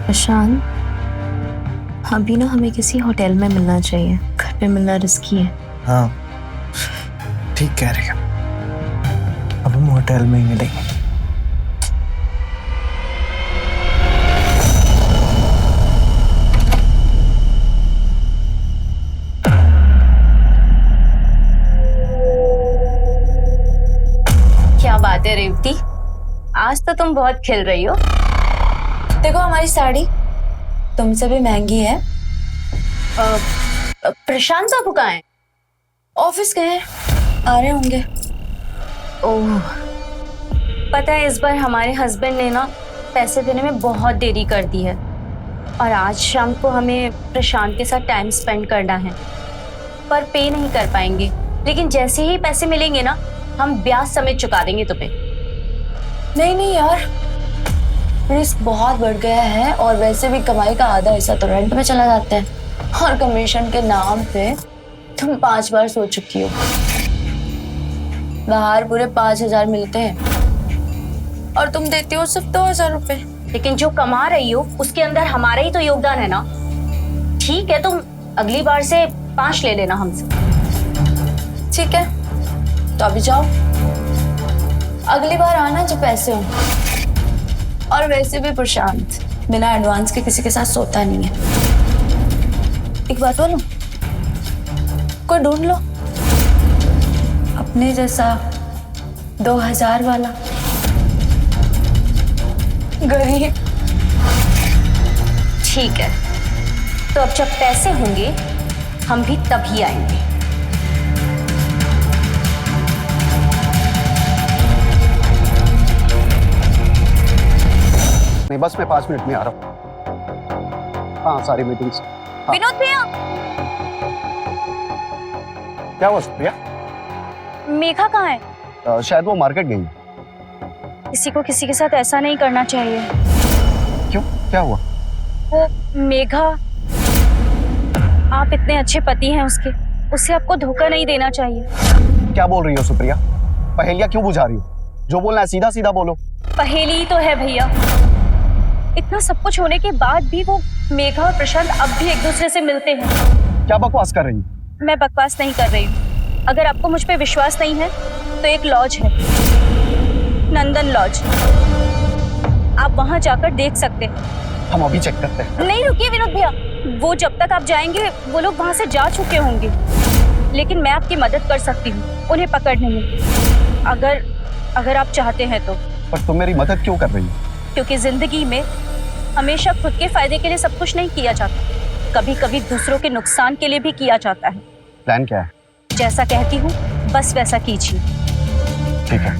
प्रशांत, अभी ना हमें किसी होटल में मिलना चाहिए, घर पे मिलना रिस्की है। हाँ ठीक कह रही हो, अब हम होटल में ही मिलेंगे। क्या बात है रेवती, आज तो तुम बहुत खिल रही हो। देखो हमारी साड़ी तुमसे भी महंगी है। प्रशांत बाबू कहाँ हैं? ऑफिस गए हैं, आ रहे होंगे। ओह, पता है इस बार हमारे हस्बैंड ने ना पैसे देने में बहुत देरी कर दी है, और आज शाम को हमें प्रशांत के साथ टाइम स्पेंड करना है, पर पे नहीं कर पाएंगे। लेकिन जैसे ही पैसे मिलेंगे ना, हम ब्याज समेत चुका देंगे तुम्हें। नहीं यार, रिस्क बहुत बढ़ गया है, और वैसे भी कमाई का आधा हिस्सा तो रेंट में चला जाता है, और कमीशन के नाम पे तुम 5 बार सो चुकी हो। बाहर पूरे 5,000 मिलते हैं और तुम देती हो सिर्फ 2,000 रुपए। लेकिन जो कमा रही हो उसके अंदर हमारा ही तो योगदान है ना। ठीक है, तुम अगली बार से 5 ले लेना हमसे। ठीक है, तो अभी जाओ, अगली बार आना जब पैसे हो। और वैसे भी प्रशांत बिना एडवांस के किसी के साथ सोता नहीं है। एक बात बोलूं, कोई ढूंढ लो अपने जैसा 2,000 वाला गरीब। ठीक है, तो अब जब पैसे होंगे हम भी तभी आएंगे। नहीं, बस मैं 5 मिनट में आ रहा हूँ। हाँ, सारी मीटिंग्स। हाँ। विनोद भैया, क्या हुआ सुप्रिया? मेघा कहाँ है? शायद वो मार्केट गई। किसी को किसी के साथ ऐसा नहीं करना चाहिए। क्यों, क्या हुआ? वो मेघा, आप इतने अच्छे पति हैं उसके, उसे आपको धोखा नहीं देना चाहिए। क्या बोल रही हो सुप्रिया? पहेलियां क्यों बुझा रही हो? जो बोलना है सीधा सीधा बोलो। पहेली ही तो है भैया। इतना सब कुछ होने के बाद भी वो मेघा और प्रशांत अब भी एक दूसरे से मिलते हैं। क्या बकवास कर रही हो? मैं बकवास नहीं कर रही हूँ। अगर आपको मुझ पे विश्वास नहीं है तो एक लॉज है, नंदन लॉज, आप वहां जाकर देख सकते हैं। हम अभी चेक करते हैं। नहीं रुकिए विनोद भैया, वो जब तक आप जाएंगे वो लोग वहां से जा चुके होंगे, लेकिन मैं आपकी मदद कर सकती हूँ उन्हें पकड़ने में, अगर आप चाहते हैं तो। पर तुम मेरी मदद क्यों कर रही हो? क्योंकि जिंदगी में हमेशा खुद के फायदे के लिए सब कुछ नहीं किया जाता, कभी कभी दूसरों के नुकसान के लिए भी किया जाता है। प्लान क्या है? जैसा कहती हूँ बस वैसा कीजिए। ठीक है।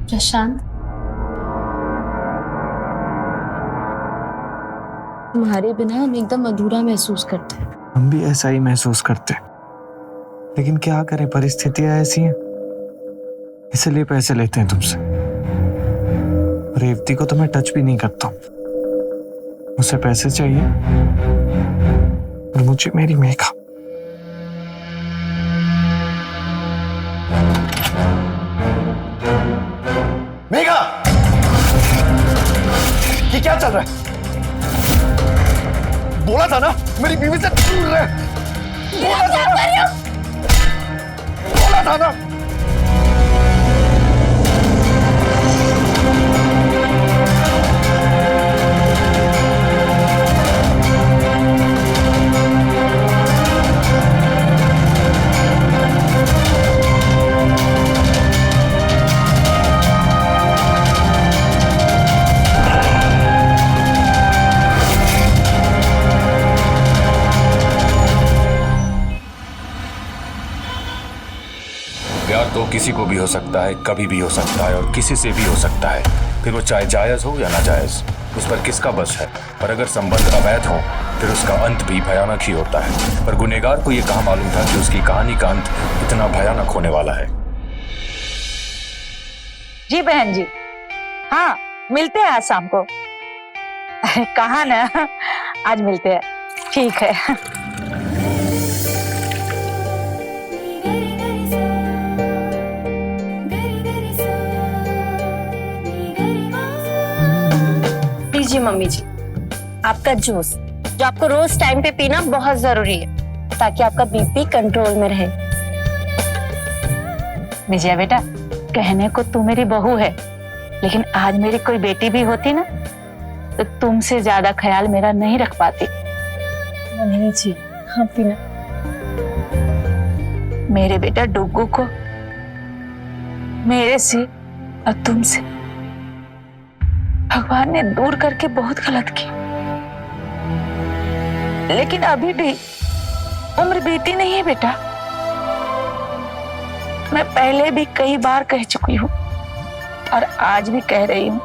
प्रशांत, तुम्हारे बिना हम एकदम अधूरा महसूस करते हैं। हम भी ऐसा ही महसूस करते हैं, लेकिन क्या करें, परिस्थितियां ऐसी हैं, इसलिए पैसे लेते हैं तुमसे। रेवती को तो मैं टच भी नहीं करता हूं, उसे पैसे चाहिए और मुझे मेरी मेघा। मेघा, ये क्या चल रहा है? बोला था ना मेरी बीवी से दूर रहे। बोला था ना। प्यार तो किसी को भी हो सकता है, कभी भी हो सकता है और किसी से भी हो सकता है, फिर वो चाहे जायज हो या नाजायज, उस पर किसका बस है। पर अगर संबंध अवैध हो फिर उसका अंत भी भयानक ही होता है। पर गुनहगार को यह कहाँ मालूम था कि उसकी कहानी का अंत इतना भयानक होने वाला है। जी बहन जी, हाँ मिलते हैं आज शाम को। कहा ना, आज मिलते हैं, ठीक है। लीजिए मम्मी जी, आपका जूस जो आपको रोज टाइम पे पीना बहुत जरूरी है ताकि आपका बीपी कंट्रोल में रहे। विजया बेटा, कहने को तू मेरी बहू है, लेकिन आज मेरी कोई बेटी भी होती ना तो तुमसे ज्यादा ख्याल मेरा नहीं रख पाती। मम्मी जी, हाँ पीना। मेरे बेटा डुग्गू को मेरे से और तुमसे भगवान ने दूर करके बहुत गलत किया, लेकिन अभी भी उम्र बीती नहीं है बेटा। मैं पहले भी कई बार कह चुकी हूँ और आज भी कह रही हूँ,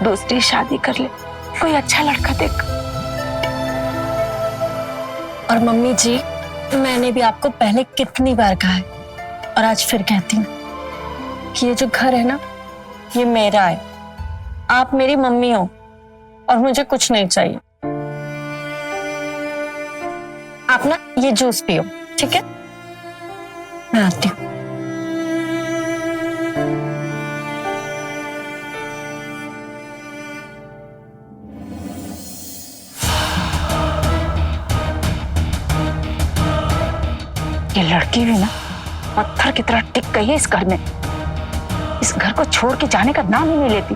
दूसरी शादी कर ले, कोई अच्छा लड़का देख। और मम्मी जी, मैंने भी आपको पहले कितनी बार कहा है और आज फिर कहती हूँ कि ये जो घर है ना, ये मेरा है। आप मेरी मम्मी हो और मुझे कुछ नहीं चाहिए। आप ना ये जूस पियो, ठीक है? मैं आती हूँ। ये लड़की भी ना पत्थर की तरह टिक गई है इस घर में। इस घर को छोड़ के जाने का नाम ही नहीं लेती।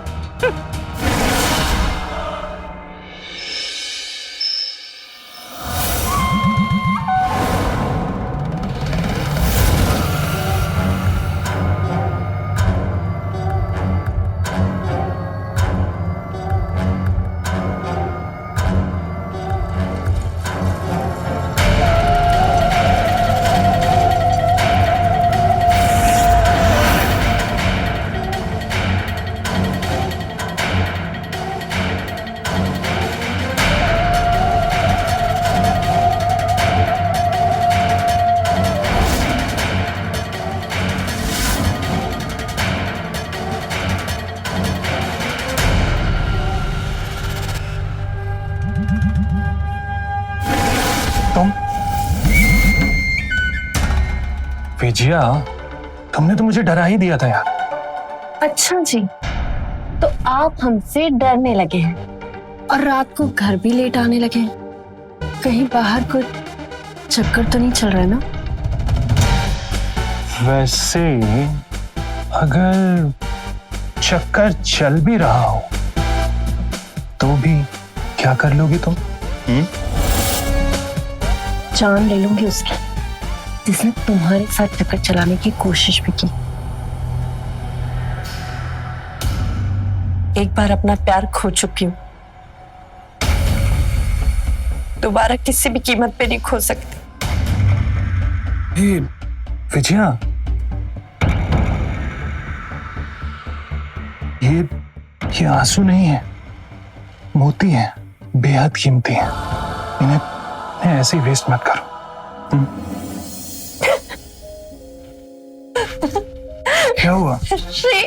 विजया, तुमने तो मुझे डरा ही दिया था यार। अच्छा जी, तो आप हमसे डरने लगे हैं और रात को घर भी लेट आने लगे हैं। कहीं बाहर कोई चक्कर तो नहीं चल रहा है ना? वैसे अगर चक्कर चल भी रहा हो तो भी क्या कर लोगी तुम? जान ले लूंगी उसकी जिसने तुम्हारे साथ चक्कर चलाने की कोशिश भी की। एक बार अपना प्यार खो चुकी हूं, दोबारा किसी भी कीमत पे नहीं खो सकती। विजया, ये आंसू नहीं है, मोती है, बेहद कीमती है। इन्हें ऐसे ही वेस्ट मत करो। क्या हुआ? श्री,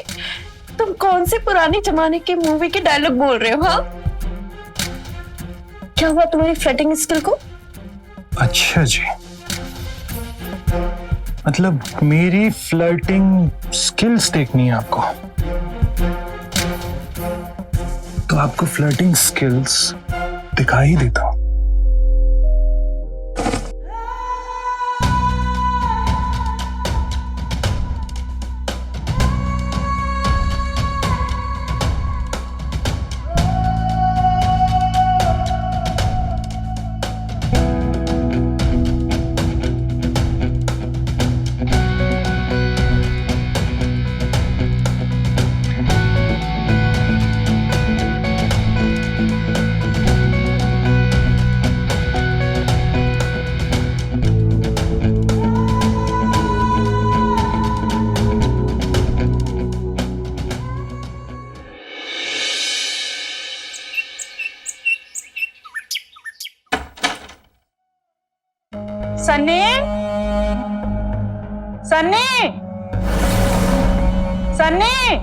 तुम कौन से पुराने जमाने के मूवी के डायलॉग बोल रहे हो? हाँ, क्या हुआ तुम्हारी फ्लर्टिंग स्किल को? अच्छा जी, मतलब मेरी फ्लर्टिंग स्किल्स देखनी है आपको? तो आपको फ्लर्टिंग स्किल्स दिखा ही देता हूं। सन्नी, सन्नी, सन्नी,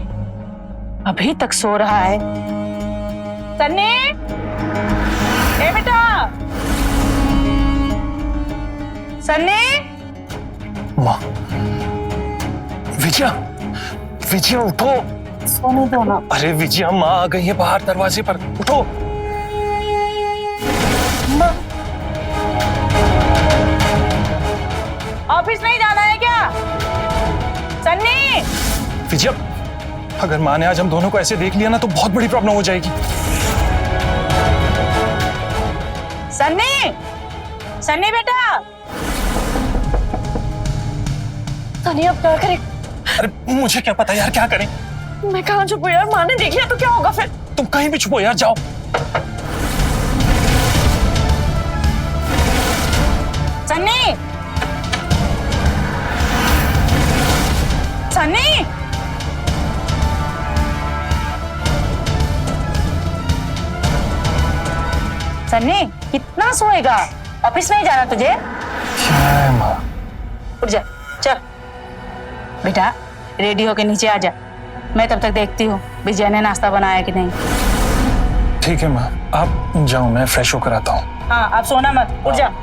अभी तक सो रहा है। सन्नी, ए बेटा, सन्नी। माँ, विजया, विजया उठो। सोने दो ना। अरे विजया, माँ आ गई है बाहर दरवाजे पर, उठो। ऑफिस नहीं जाना है क्या? सन्नी, विजया, अगर माँ ने आज हम दोनों को ऐसे देख लिया ना तो बहुत बड़ी प्रॉब्लम हो जाएगी। सन्नी, सन्नी बेटा। सनी, अब क्या करें? अरे मुझे क्या पता यार, क्या करें? मैं कहाँ छुपू यार? माँ ने देख लिया तो क्या होगा फिर? तुम कहीं भी छुपो यार, जाओ। सन्नी, सन्नी, सन्नी, कितना सोएगा? ऑफिस नहीं जाना तुझे? क्या है माँ? उठ जा, चल बेटा, रेडी होके नीचे आ जा। मैं तब तक देखती हूँ विजय ने नाश्ता बनाया कि नहीं। ठीक है माँ, आप जाओ, मैं फ्रेश होकर आता हूँ। हाँ, आप सोना मत, उठ जा।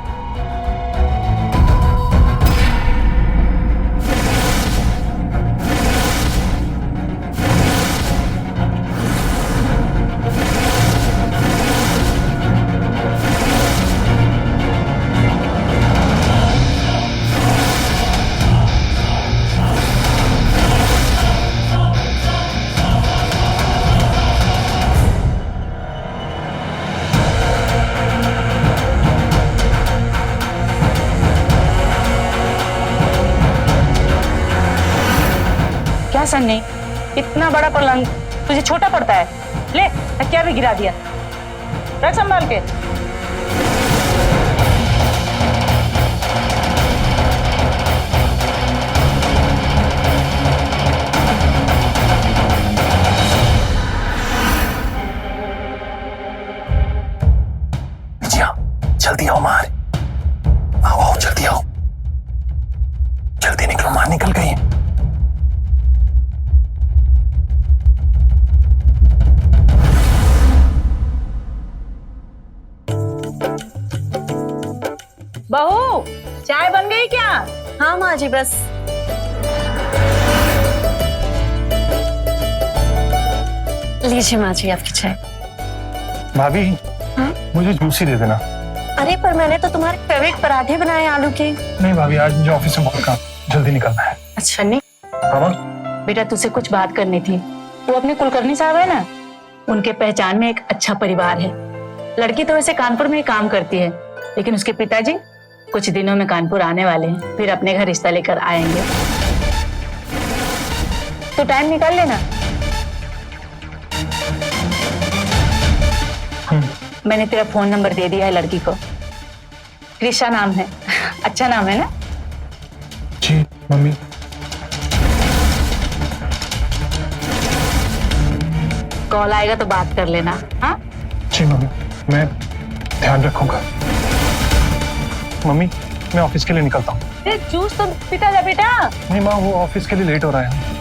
क्या सन्नी, इतना बड़ा पलंग तुझे छोटा पड़ता है? ले, तकिया भी गिरा दिया, रख संभाल के। जल्दी आओ मार, आओ आओ जल्दी आओ, जल्दी निकलो, मार निकल गई है। बहू, चाय बन गई क्या? हाँ माँ जी, बस। लीजिए माँ जी आपकी चाय। भाभी, मुझे जूस ही दे देना। अरे पर मैंने तो तुम्हारे फेवरेट पराठे बनाए आलू के। नहीं भाभी, आज मुझे ऑफिस में बहुत काम, जल्दी निकलना है। अच्छा नहीं, हाँ बेटा तुझसे कुछ बात करनी थी। वो अपने कुलकर्णी साहब है ना, उनके पहचान में एक अच्छा परिवार है। लड़की तो वैसे कानपुर में ही काम करती है, लेकिन उसके पिताजी कुछ दिनों में कानपुर आने वाले हैं, फिर अपने घर रिश्ता लेकर आएंगे। तो टाइम निकाल लेना। मैंने तेरा फोन नंबर दे दिया है लड़की को। कृषा नाम है, अच्छा नाम है ना? जी मम्मी। कॉल आएगा तो बात कर लेना। हाँ जी मम्मी, मैं ध्यान रखूंगा। मम्मी, मैं ऑफिस के लिए निकलता हूँ। जूस तो पीता जा बेटा। नहीं माँ, वो ऑफिस के लिए लेट हो रहा है।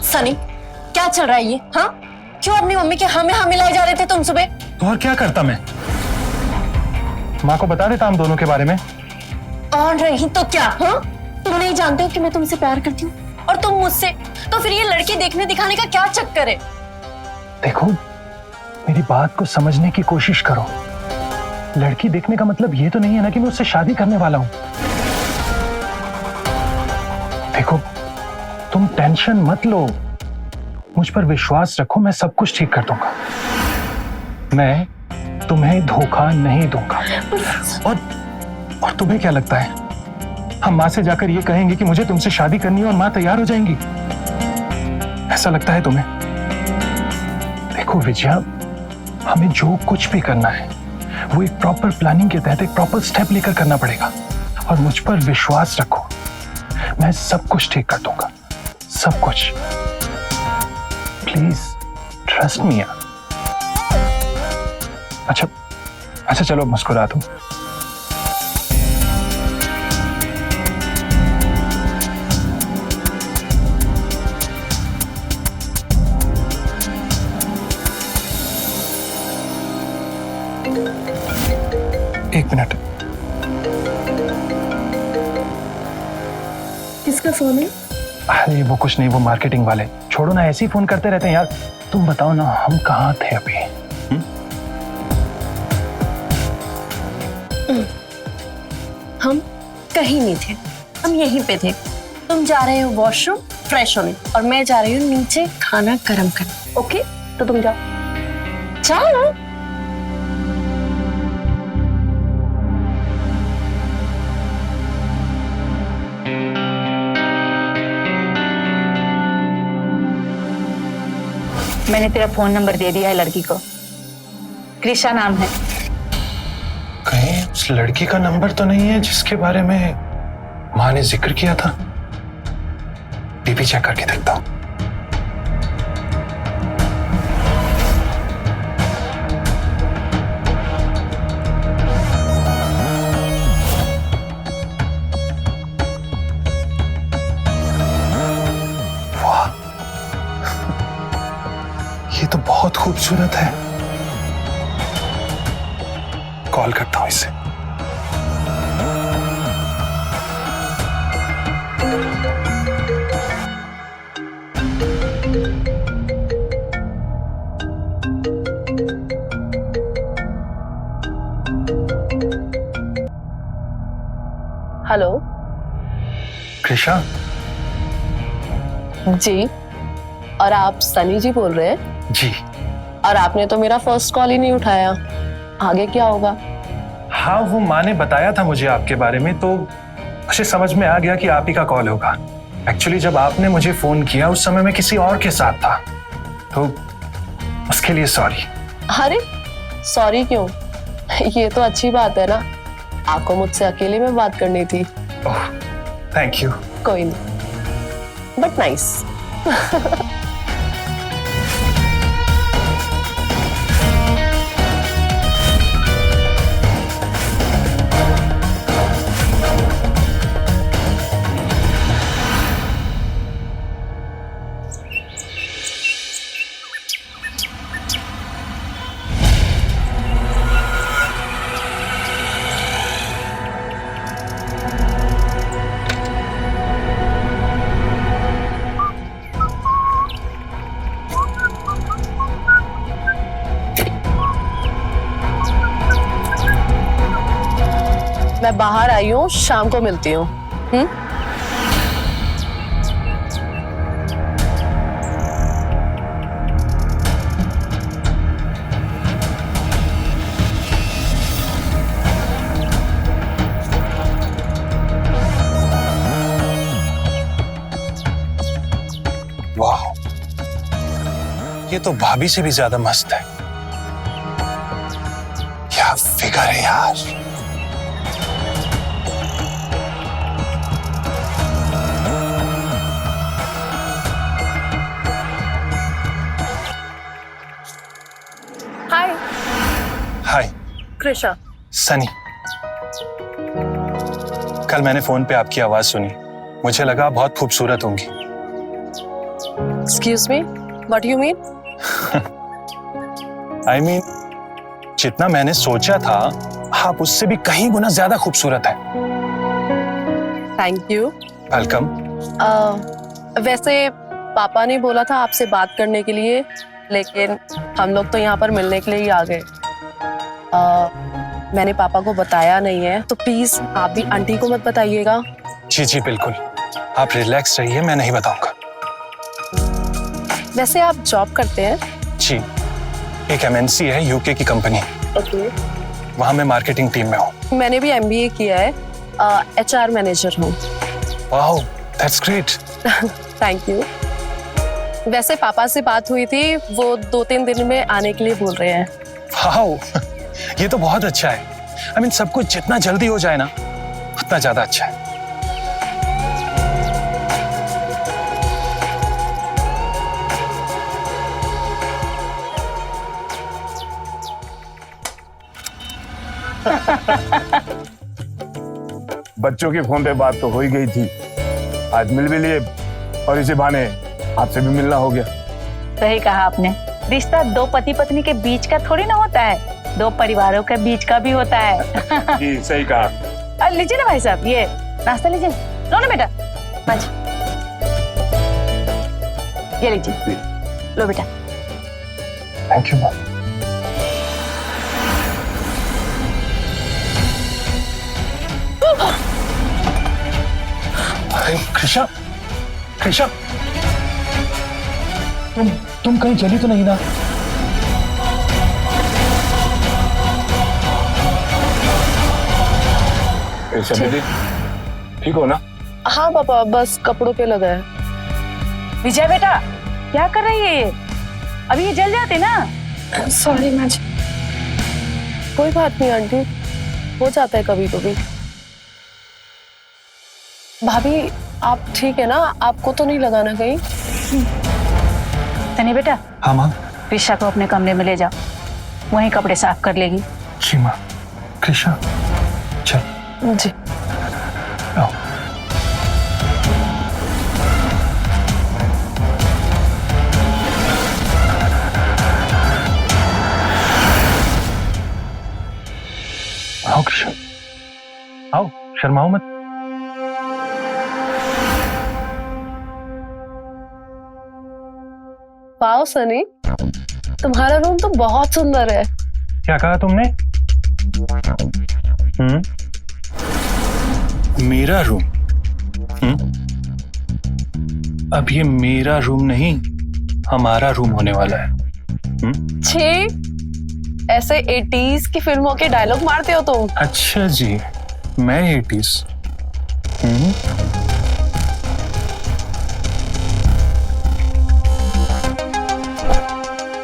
सनी, क्या चल रहा है ये? हाँ, क्यों अपनी मम्मी के हाँ में हाँ मिलाए जा रहे थे तुम सुबह? तो और क्या करता मैं? माँ को बता देता हम दोनों के बारे में। और नहीं तो क्या? हाँ, तुम नहीं जानते हो कि मैं तुमसे प्यार करती हूँ और तुम मुझसे? तो फिर ये लड़की देखने दिखाने का क्या चक्कर है? देखो, मेरी बात को समझने की कोशिश करो। लड़की देखने का मतलब ये तो नहीं है ना कि मैं उससे शादी करने वाला हूँ। देखो, तुम टेंशन मत लो, मुझ पर विश्वास रखो, मैं सब कुछ ठीक कर दूंगा। मैं तुम्हें धोखा नहीं दूंगा। और तुम्हें क्या लगता है, हम माँ से जाकर ये कहेंगे कि मुझे तुमसे शादी करनी है और माँ तैयार हो जाएंगी? ऐसा लगता है तुम्हें? देखो विजया, हमें जो कुछ भी करना है वो एक प्रॉपर प्लानिंग के तहत एक प्रॉपर स्टेप लेकर करना पड़ेगा। और मुझ पर विश्वास रखो, मैं सब कुछ ठीक कर दूंगा, सब कुछ। Please trust me. अच्छा चलो, मुस्कुरा दो। एक मिनट। किसका फोन है? अरे वो कुछ नहीं, वो मार्केटिंग वाले। छोड़ो ना, ऐसे ही फोन करते रहते हैं यार। तुम बताओ ना, हम कहाँ थे अभी? हम कहीं नहीं थे, हम यहीं पे थे। तुम जा रहे हो वॉशरूम फ्रेश होने और मैं जा रही हूँ नीचे खाना गर्म करने। ओके, तो तुम जाओ जाओ ना। मैंने तेरा फोन नंबर दे दिया है लड़की को, कृषा नाम है। कहीं उस लड़की का नंबर तो नहीं है जिसके बारे में माँ ने जिक्र किया था? बीपी चेक करके देखता हूँ। वाह, ये तो बहुत खूबसूरत है। कॉल करता हूं इसे। हेलो कृषा? जी, और आप सनी जी बोल रहे हैं? जी। और आपने तो मेरा फर्स्ट कॉल ही नहीं उठाया, आगे क्या होगा? हाँ, वो माँ ने बताया था मुझे आपके बारे में, तो मुझे समझ में आ गया कि आप ही का कॉल होगा। एक्चुअली जब आपने मुझे फोन किया उस समय मैं किसी और के साथ था, तो उसके लिए सॉरी। अरे सॉरी क्यों? ये तो अच्छी बात है ना, आपको मुझसे अकेले में बात करनी थी। ओह, थैंक यू। कोई नहीं, बट नाइस। मैं बाहर आई हूँ, शाम को मिलती हूँ। ये तो भाभी से भी ज्यादा मस्त है। क्या फिगर है यार। हाय हाय कृषा। सनी, कल मैंने फोन पे आपकी आवाज सुनी, मुझे लगा आप बहुत खूबसूरत होंगी। Excuse me, what you mean? I mean, जितना मैंने सोचा था आप उससे भी कहीं गुना ज्यादा खूबसूरत है। Thank you. वेलकम। वैसे पापा ने बोला था आपसे बात करने के लिए, लेकिन हम लोग तो यहाँ पर मिलने के लिए ही आ गए। मैंने पापा को बताया नहीं है, तो प्लीज आप भी आंटी को मत बताइएगा। जी जी बिल्कुल, आप रिलैक्स रहिए, मैं नहीं बताऊंगा। वैसे आप जॉब करते हैं? जी, एक एमएनसी है, यूके की कंपनी। ओके। वहां मैं मार्केटिंग टीम में हूँ। मैंने भी एमबीए किया है, एचआर मैनेजर हूँ। Wow, that's great. Thank you. वैसे पापा से बात हुई थी, वो 2-3 दिन में आने के लिए बोल रहे हैं। वाओ, ये तो बहुत अच्छा है। आई मीन, सब कुछ जितना जल्दी हो जाए ना, उतना ज्यादा अच्छा है। बच्चों के फोन पे बात तो हो ही गई थी, आज मिल भी लिए और इसी बहाने आपसे भी मिलना हो गया। सही कहा आपने, रिश्ता दो पति पत्नी के बीच का थोड़ी ना होता है, दो परिवारों के बीच का भी होता है। जी सही कहा। लीजिए ना भाई साहब, ये नाश्ता लीजिए। लो ना बेटा, बच ये लीजिए, लो बेटा। Thank you ma'am. अरे कृषा, कृषा, तुम कहीं जली तो नहीं ना? बेटी ठीक हो ना? हाँ पापा, बस कपड़ों पे लगा है। विजय बेटा, क्या कर रही है ये? अभी ये जल जाते ना। सॉरी माँ जी। कोई बात नहीं आंटी, हो जाता है कभी कभी। भाभी आप ठीक है ना? आपको तो नहीं लगाना कहीं? सनी बेटा, हाँ माँ। कृषा को अपने कमरे में ले जाओ, वहीं कपड़े साफ कर लेगी। जी माँ। कृषा चल। जी। आओ। आओ कृष्ण, आओ, शर्माओ मत। वाओ सनी, तुम्हारा रूम तो बहुत सुंदर है। क्या कहा तुमने? मेरा रूम? अब ये मेरा रूम नहीं, हमारा रूम होने वाला है। छी, ऐसे 80s की फिल्मों के डायलॉग मारते हो तुम। अच्छा जी, मैं 80s।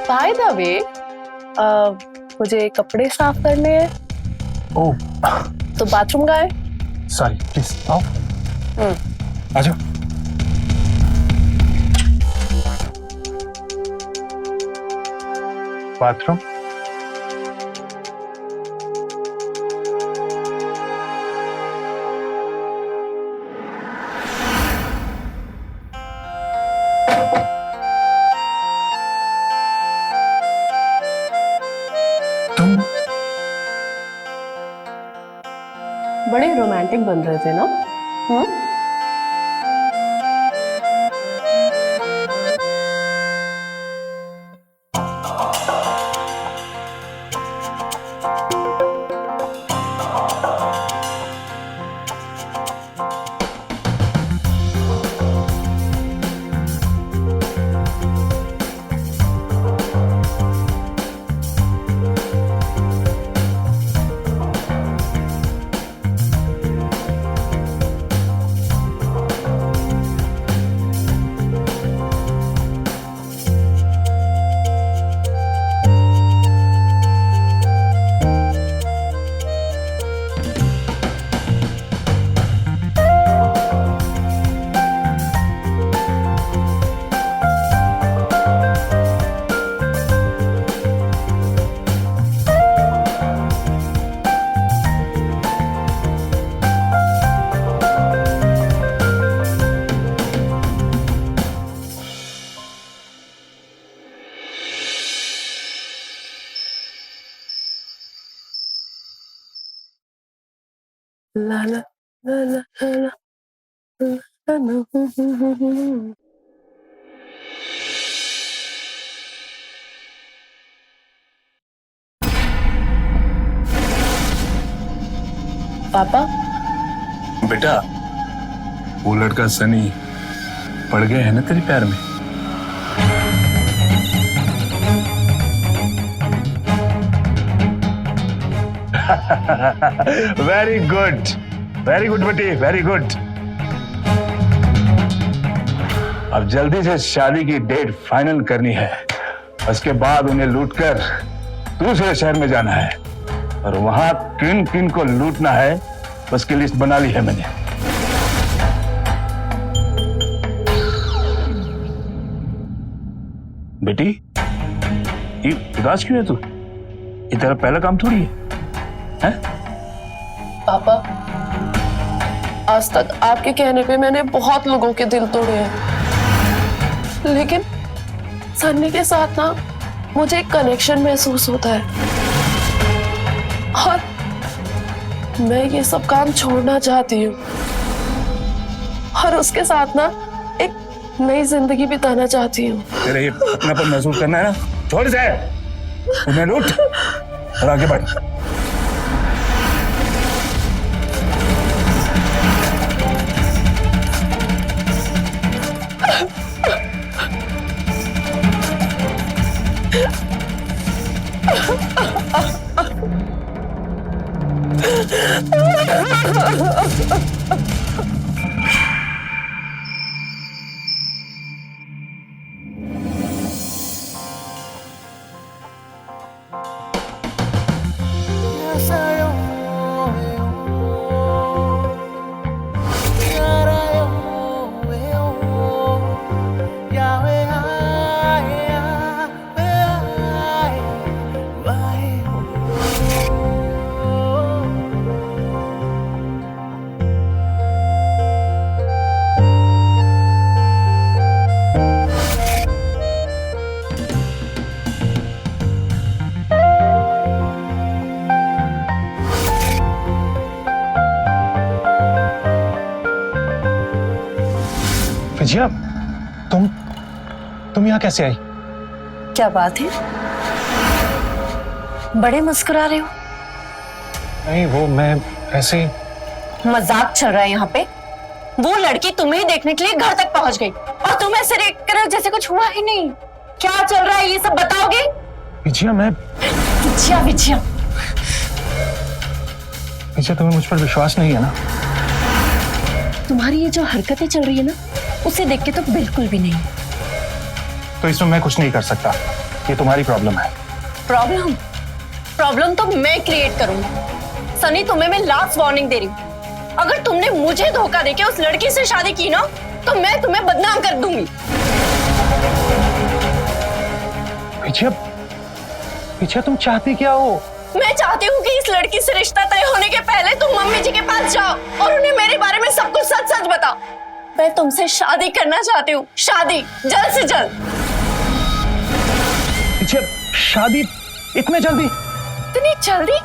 बाय द वे, मुझे कपड़े साफ करने हैं। ओह, तो बाथरूम का है? सॉरी, प्लीज आओ। आ जाओ। बाथरूम। तुम बड़े रोमांटिक बन रहे थे ना? ला ला ला ला ला ला ला। पापा, बेटा, वो लड़का सनी पड़ गया है ना तेरे पैर में? वेरी गुड बेटी, वेरी गुड। अब जल्दी से शादी की डेट फाइनल करनी है, उसके बाद उन्हें लूटकर दूसरे शहर में जाना है और वहां किन किन को लूटना है उसकी लिस्ट बना ली है मैंने। बेटी, ये उदास क्यों है तू? ये तेरा पहला काम थोड़ी है? पापा, आज तक आपके कहने पे मैंने बहुत लोगों के दिल तोड़े हैं, लेकिन सन्नी के साथ ना मुझे एक कनेक्शन महसूस होता है और मैं ये सब काम छोड़ना चाहती हूँ और उसके साथ ना एक नई जिंदगी बिताना चाहती हूँ। तेरे ये अपनापन महसूस करना है ना, छोड़ दे, उन्हें लूट और आगे बढ़। विजया, तुम यहाँ कैसे आई? क्या बात है, बड़े मुस्कुरा रहे हो? नहीं, वो मैं ऐसे। मजाक चल रहा है यहाँ पे? वो लड़की तुम्हें देखने के लिए घर तक पहुंच गई और तुम ऐसे देख कर जैसे कुछ हुआ ही नहीं। क्या चल रहा है ये सब बताओगे? विजया, विजया विजया विजया, तुम्हें मुझ पर विश्वास नहीं है ना? तुम्हारी ये जो हरकतें चल रही है ना, उसे देख के तो बिल्कुल भी नहीं। तो इसमें मैं कुछ नहीं कर सकता, ये तुम्हारी प्रॉब्लम है। प्रॉब्लम तो मैं क्रिएट करूंगी। सनी, तुम्हें मैं लास्ट वार्निंग दे रही हूँ, अगर तुमने मुझे धोखा देके उस लड़की से शादी की ना, तो मैं तुम्हें बदनाम कर दूंगी। विजया, तुम चाहती क्या हो? मैं चाहती हूँ कि इस लड़की से रिश्ता तय होने के पहले तुम मम्मी जी के पास जाओ और उन्हें मेरे बारे में सब कुछ सच सच बताओ। मैं तुमसे शादी करना चाहती हूँ, शादी जल्द से जल्द। शादी इतने जल्दी? इतनी जल्दी?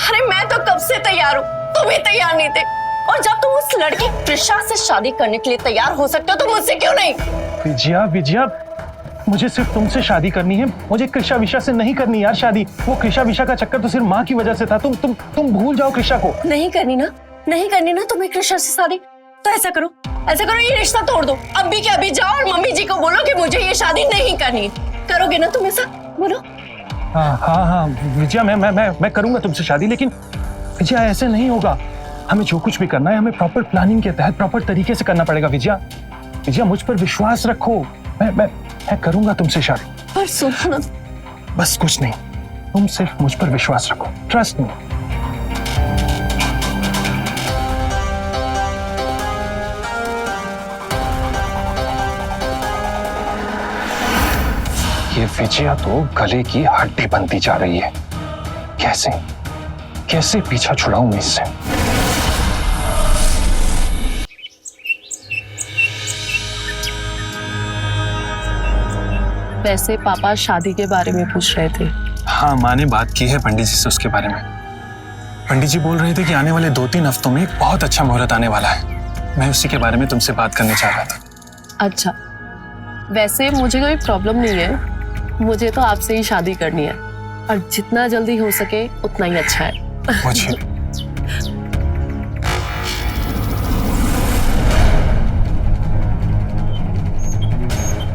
अरे मैं तो कब से तैयार हूँ, तुम ही तैयार नहीं थे। और जब तुम उस लड़की कृषा से शादी करने के लिए तैयार हो सकते हो तो मुझसे क्यों नहीं? विजया, मुझे सिर्फ तुमसे शादी करनी है, मुझे कृषा विषा से नहीं करनी यार शादी। वो कृषा विषा का चक्कर तो सिर्फ माँ की वजह से था। तुम भूल जाओ कृषा को। नहीं करनी ना तुम्हें कृषा से शादी? तो ऐसा करो, ये रिश्ता तोड़ दो। अभी के अभी जाओ और मम्मी जी को बोलो कि मुझे ये शादी नहीं करनी। करोगे ना तुम ऐसा? बोलो। हाँ विजया, मैं करूंगा तुमसे शादी, लेकिन विजया ऐसे नहीं होगा। हमें जो कुछ भी करना है, हमें प्रॉपर प्लानिंग के तहत प्रॉपर तरीके से करना पड़ेगा। विजया, मुझ पर विश्वास रखो, मैं करूंगा तुमसे शादी। पर सुनो ना, बस कुछ नहीं, तुम सिर्फ मुझ पर विश्वास रखो, ट्रस्ट मी। ये विजया तो गले की हड्डी बनती जा रही है। कैसे पीछा छुड़ाऊं मैं इससे? वैसे पापा शादी के बारे में पूछ रहे थे। हाँ, माँ ने बात की है पंडित जी से उसके बारे में। पंडित जी बोल रहे थे कि आने वाले 2-3 हफ्तों में एक बहुत अच्छा मुहूर्त आने वाला है। मैं उसी के बारे में तुमसे बात करने चाह रहा था। अच्छा, वैसे मुझे कोई प्रॉब्लम नहीं है, मुझे तो आपसे ही शादी करनी है और जितना जल्दी हो सके उतना ही अच्छा है। मुझे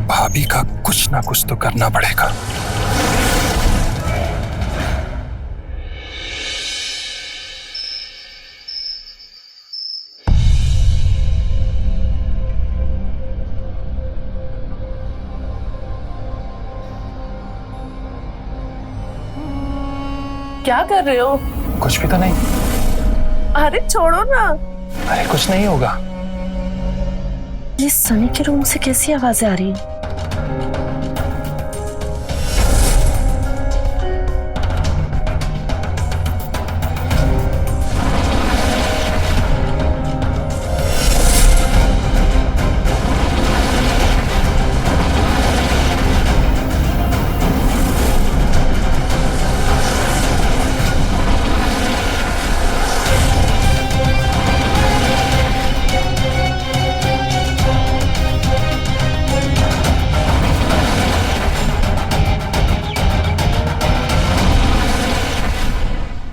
भाभी का कुछ ना कुछ तो करना पड़ेगा। क्या कर रहे हो? कुछ भी तो नहीं। अरे छोड़ो ना। अरे कुछ नहीं होगा। ये सनी के रूम से कैसी आवाजें आ रही हैं?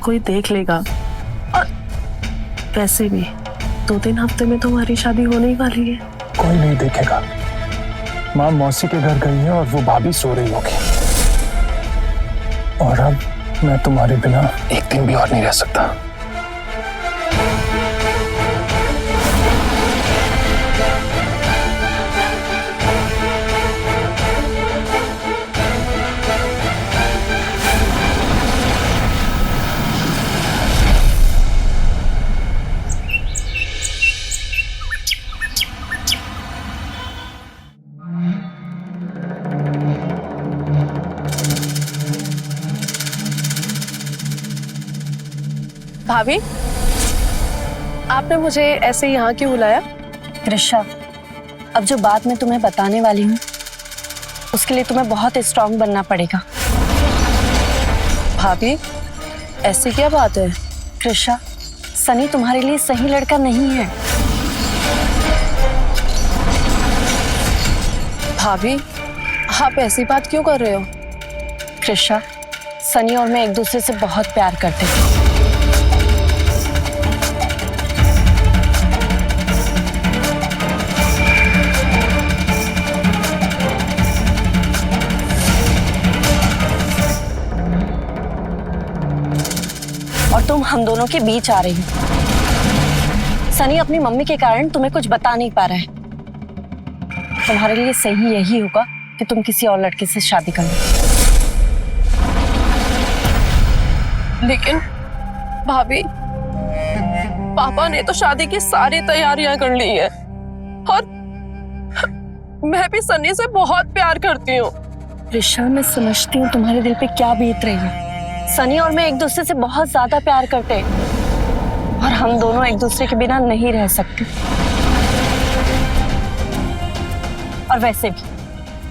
कोई देख लेगा और वैसे भी 2-3 हफ्ते में तो हमारी शादी होने ही वाली है। कोई नहीं देखेगा। माँ मौसी के घर गई है और वो भाभी सो रही होगी। और अब मैं तुम्हारे बिना एक दिन भी और नहीं रह सकता। भाभी, आपने मुझे ऐसे यहाँ क्यों बुलाया? कृषा, अब जो बात मैं तुम्हें बताने वाली हूँ उसके लिए तुम्हें बहुत स्ट्रांग बनना पड़ेगा। भाभी, ऐसी क्या बात है? कृषा, सनी तुम्हारे लिए सही लड़का नहीं है। भाभी, आप ऐसी बात क्यों कर रहे हो? कृषा, सनी और मैं एक दूसरे से बहुत प्यार करते हैं। और तुम हम दोनों के बीच आ रही हो। सनी अपनी मम्मी के कारण तुम्हें कुछ बता नहीं पा रहा है। तुम्हारे लिए सही यही होगा कि तुम किसी और लड़के से शादी कर लो। लेकिन भाभी, पापा ने तो शादी की सारी तैयारियां कर ली है और मैं भी सनी से बहुत प्यार करती हूँ। ऋषा, मैं समझती हूँ तुम्हारे दिल पे क्या बीत रही है। सनी और मैं एक दूसरे से बहुत ज्यादा प्यार करते हैं और हम दोनों एक दूसरे के बिना नहीं रह सकते। और वैसे भी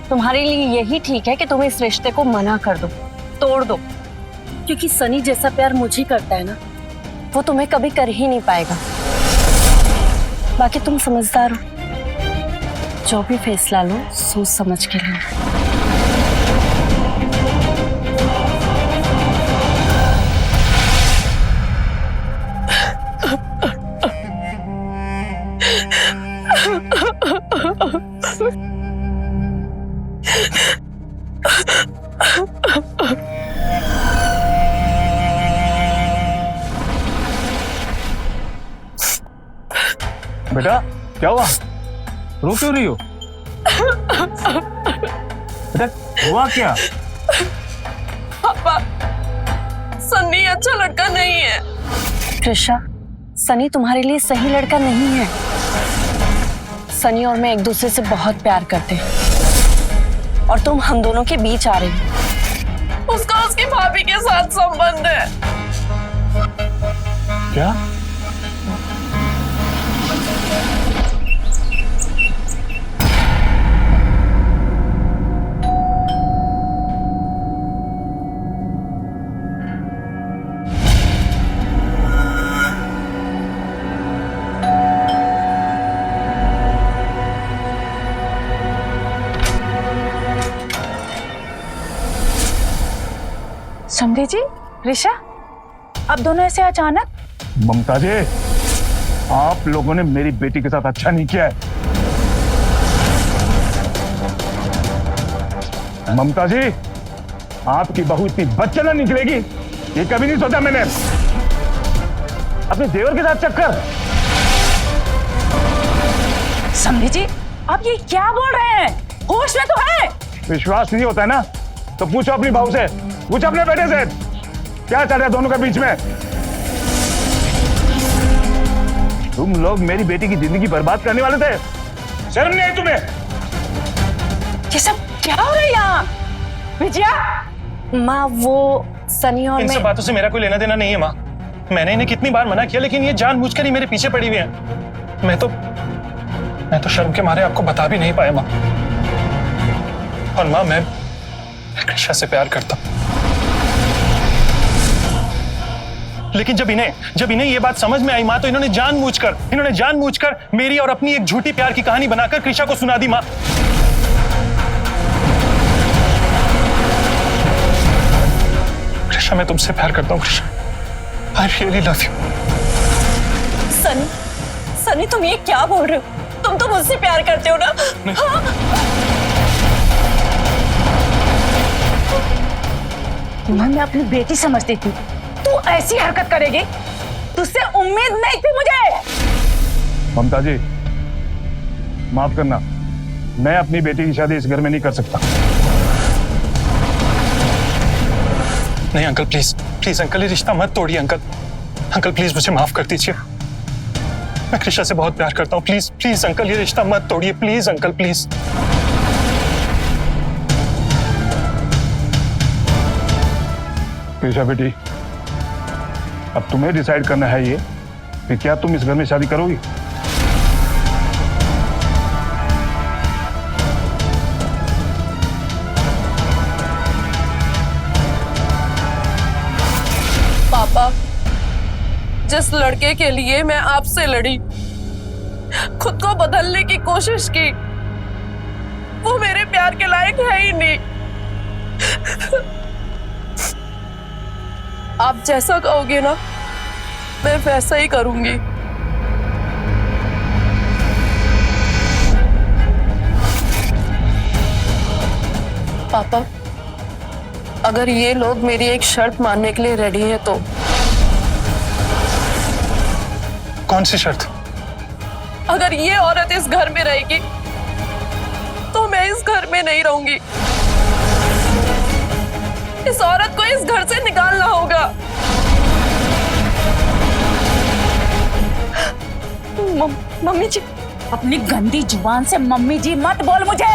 तुम्हारे लिए यही ठीक है कि तुम इस रिश्ते को मना कर दो, तोड़ दो, क्योंकि सनी जैसा प्यार मुझे करता है ना, वो तुम्हें कभी कर ही नहीं पाएगा। बाकी तुम समझदार हो, जो भी फैसला लो सोच समझ के लेना। बेटा क्या हुआ? रो क्यों रही हो? बेटा हुआ क्या? पापा, सन्नी अच्छा लड़का नहीं है। कृषा, सनी तुम्हारे लिए सही लड़का नहीं है। सनी और मैं एक दूसरे से बहुत प्यार करते हैं और तुम हम दोनों के बीच आ रही हो। उसका उसकी भाभी के साथ संबंध है। क्या? समझी जी, ऋषा, अब दोनों ऐसे अचानक? ममता जी, आप लोगों ने मेरी बेटी के साथ अच्छा नहीं किया है। ममता जी, आपकी बहू इतनी बदचलन निकलेगी ये कभी नहीं सोचा मैंने। अपने देवर के साथ चक्कर। समझी जी, आप ये क्या बोल रहे हैं? होश में तो है। विश्वास नहीं होता है ना तो पूछो अपनी बहू से, पूछो अपने बेटे से, क्या चल रहा है दोनों के बीच में। तुम लोग मेरी बेटी की जिंदगी बर्बाद करने वाले थे, शर्म नहीं आई तुम्हें? ये सब क्या हो रहा है यहाँ? विजया, माँ वो सनी और इन सब मैं। बातों से मेरा कोई लेना देना नहीं है माँ। मैंने इन्हें कितनी बार मना किया लेकिन ये जानबूझकर ही मेरे पीछे पड़ी हुई हैं। मैं तो शर्म के मारे आपको बता भी नहीं पाया माँ। और माँ, मैं कृष्णा से प्यार करता हूँ। लेकिन जब इन्हें ये बात समझ में आई माँ, तो इन्होंने जानबूझकर मेरी और अपनी एक झूठी प्यार की कहानी बनाकर कृष्णा को सुना दी माँ। कृष्णा, मैं तुमसे प्यार करता हूँ Krishna. I really love you. Sunny, तुम ये क्या बोल रहे हो? तुम तो मुझसे प्यार करते हो ना? हाँ? मैं अपनी बेटी समझती थी, तू ऐसी हरकत करेगी? तुझसे उम्मीद नहीं थी मुझे। ममता जी, माफ करना, मैं अपनी बेटी की शादी इस घर में नहीं कर सकता। नहीं अंकल, प्लीज अंकल, ये रिश्ता मत तोड़िए अंकल प्लीज मुझे माफ कर दीजिए। मैं कृष्णा से बहुत प्यार करता हूँ। प्लीज अंकल, ये रिश्ता मत तोड़िए। Please uncle, please. कृष्णा बेटी, अब तुम्हें डिसाइड करना है ये कि क्या तुम इस घर में शादी करोगी। पापा, जिस लड़के के लिए मैं आपसे लड़ी, खुद को बदलने की कोशिश की, वो मेरे प्यार के लायक है ही नहीं। आप जैसा कहोगे ना, मैं वैसा ही करूंगी। पापा, अगर ये लोग मेरी एक शर्त मानने के लिए रेडी है तो? कौन सी शर्त? अगर ये औरत इस घर में रहेगी तो मैं इस घर में नहीं रहूंगी। इस औरत को इस घर से निकालना होगा। मम्मी जी, अपनी गंदी जुबान से मम्मी जी मत बोल मुझे।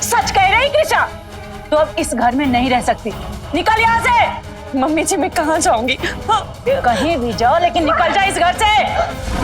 सच कह रही कृष्णा, तो अब इस घर में नहीं रह सकती। निकल यहाँ से। मम्मी जी, मैं कहाँ जाऊंगी? हाँ। कहीं भी जाओ लेकिन निकल जा इस घर से।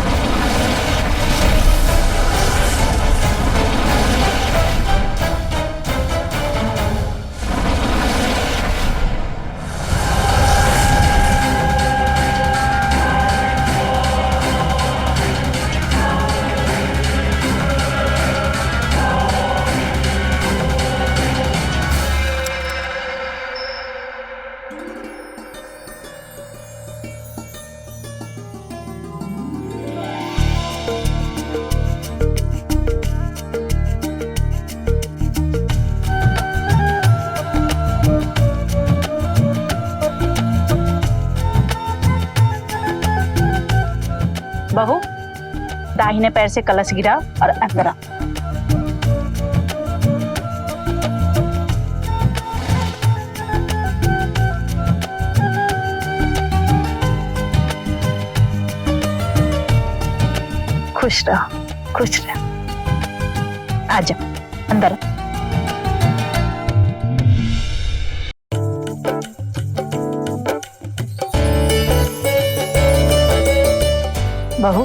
बहू, दाहिने पैर से कलश गिरा और अंदर आ। खुश रहो, खुश रहो। आ जाओ अंदर। बहू,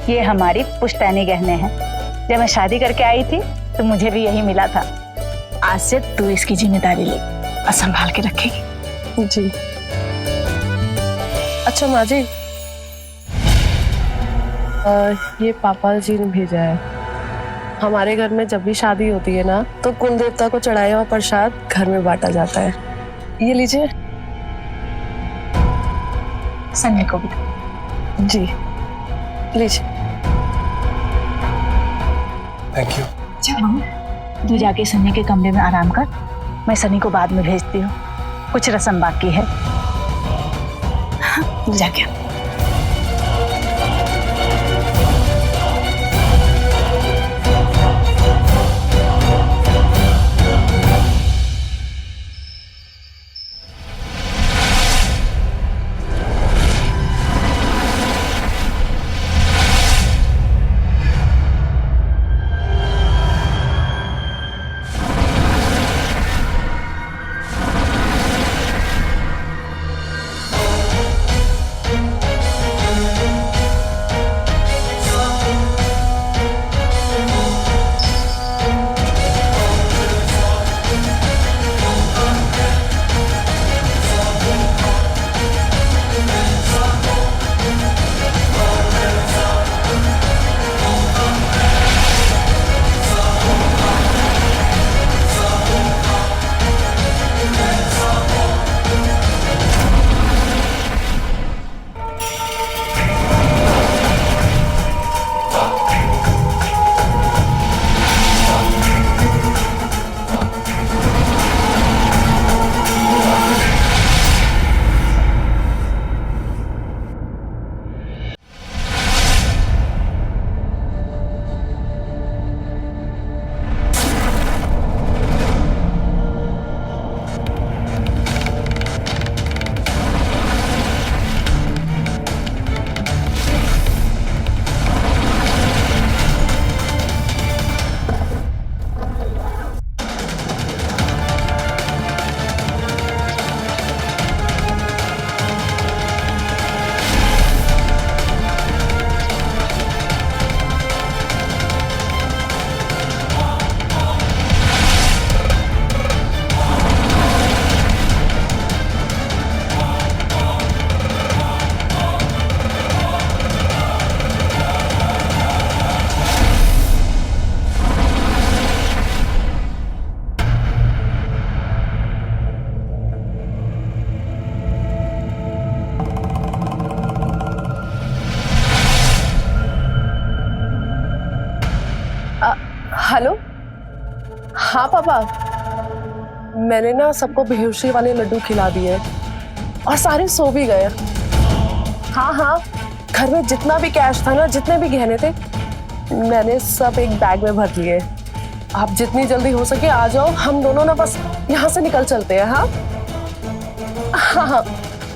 ये हमारी पुश्तैनी गहने हैं। जब मैं शादी करके आई थी तो मुझे भी यही मिला था। आज से तू इसकी जिम्मेदारी ले और संभाल के रखेगी। जी। अच्छा माँ जी, ये पापा जी ने भेजा है। हमारे घर में जब भी शादी होती है ना, तो कुल देवता को चढ़ाया हुआ प्रसाद घर में बांटा जाता है। ये लीजिए। सन्या को भी। जी लीजिए। Thank you. अच्छा बहू, तू जाके सन्या के कमरे में आराम कर, मैं सनी को बाद में भेजती हूँ, कुछ रस्म बाकी है। हाँ, जाके। हेलो। हाँ पापा, मैंने ना सबको बेहोशी वाले लड्डू खिला दिए और सारे सो भी गए। हाँ हाँ, घर में जितना भी कैश था ना, जितने भी गहने थे, मैंने सब एक बैग में भर लिए। आप जितनी जल्दी हो सके आ जाओ, हम दोनों ना बस यहाँ से निकल चलते हैं। हाँ हाँ हाँ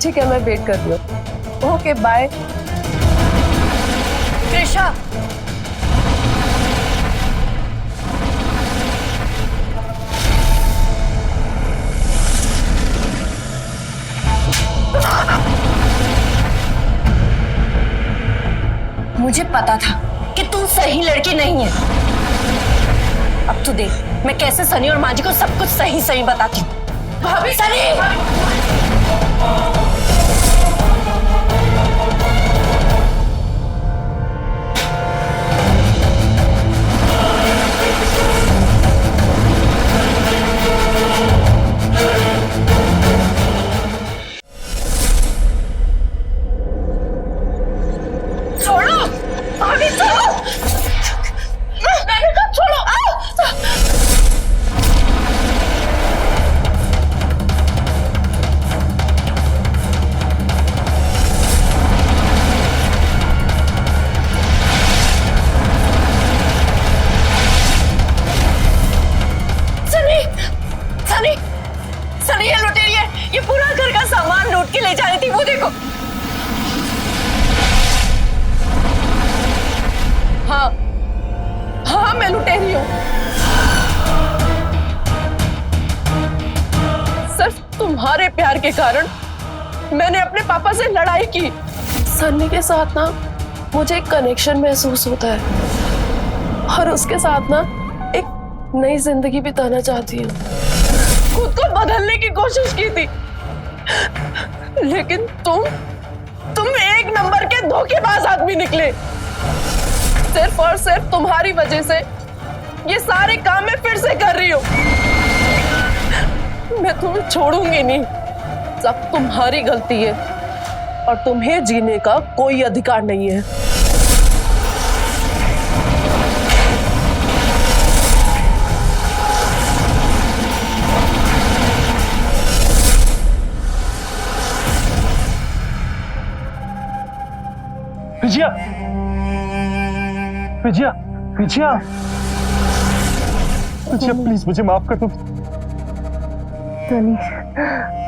ठीक है, मैं वेट कर रही हूँ। Okay bye. त्रिशा, मुझे पता था कि तुम सही लड़की नहीं है। अब तू देख मैं कैसे सनी और माँ जी को सब कुछ सही सही बताती हूँ। भाभी, सनी! सनी ये लुटेरी है, ये पूरा घर का सामान लूट के ले जा रही थी। वो देखो। हाँ हाँ मैं लुटेरी हूँ। सिर्फ तुम्हारे प्यार के कारण मैंने अपने पापा से लड़ाई की। सन्नी के साथ ना मुझे एक कनेक्शन महसूस होता है और उसके साथ ना एक नई जिंदगी बिताना चाहती हूँ। खुद को बदलने की कोशिश की थी, लेकिन तुम एक नंबर के धोखेबाज आदमी निकले। सिर्फ और सिर्फ तुम्हारी वजह से ये सारे काम मैं फिर से कर रही हूँ। मैं तुम्हें छोड़ूंगी नहीं। सब तुम्हारी गलती है और तुम्हें जीने का कोई अधिकार नहीं है। विजया, विजया, विजया, विजया प्लीज मुझे माफ कर दो। तनी,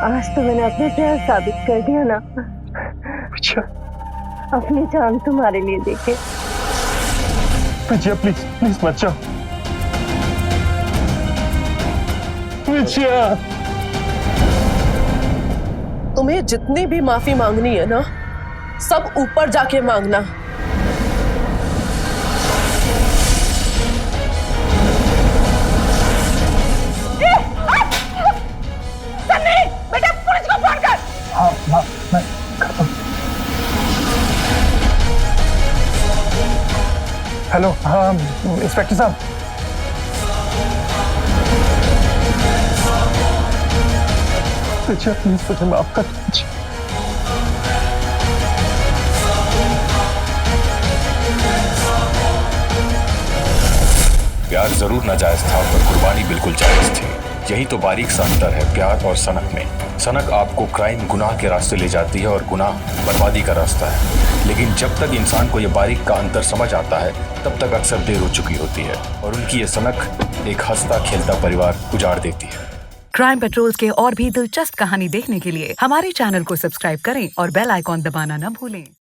आज तो मैंने अपने प्यार साबित कर दिया ना। विजया, अपनी जान तुम्हारे लिए देके। विजया प्लीज प्लीज मत जाओ। विजया, तुम्हें जितनी भी माफी मांगनी है ना, सब ऊपर जाके मांगना। बेटा पुलिस को फोन कर। हाँ माँ, मैं करता हूँ। हेलो, हाँ इंस्पेक्टर साहब। विजया प्लीज मुझे माफ कर दीजिए। प्यार जरूर नाजायज था पर कुर्बानी बिल्कुल जायज थी। यही तो बारीक सा अंतर है प्यार और सनक में। सनक आपको क्राइम गुनाह के रास्ते ले जाती है और गुनाह बर्बादी का रास्ता है। लेकिन जब तक इंसान को यह बारीक का अंतर समझ आता है तब तक अक्सर देर हो चुकी होती है और उनकी ये सनक एक हंसता खेलता परिवार उजाड़ देती है। क्राइम पेट्रोल्स के और भी दिलचस्प कहानी देखने के लिए हमारे चैनल को सब्सक्राइब करें और बेल आइकॉन दबाना न भूलें।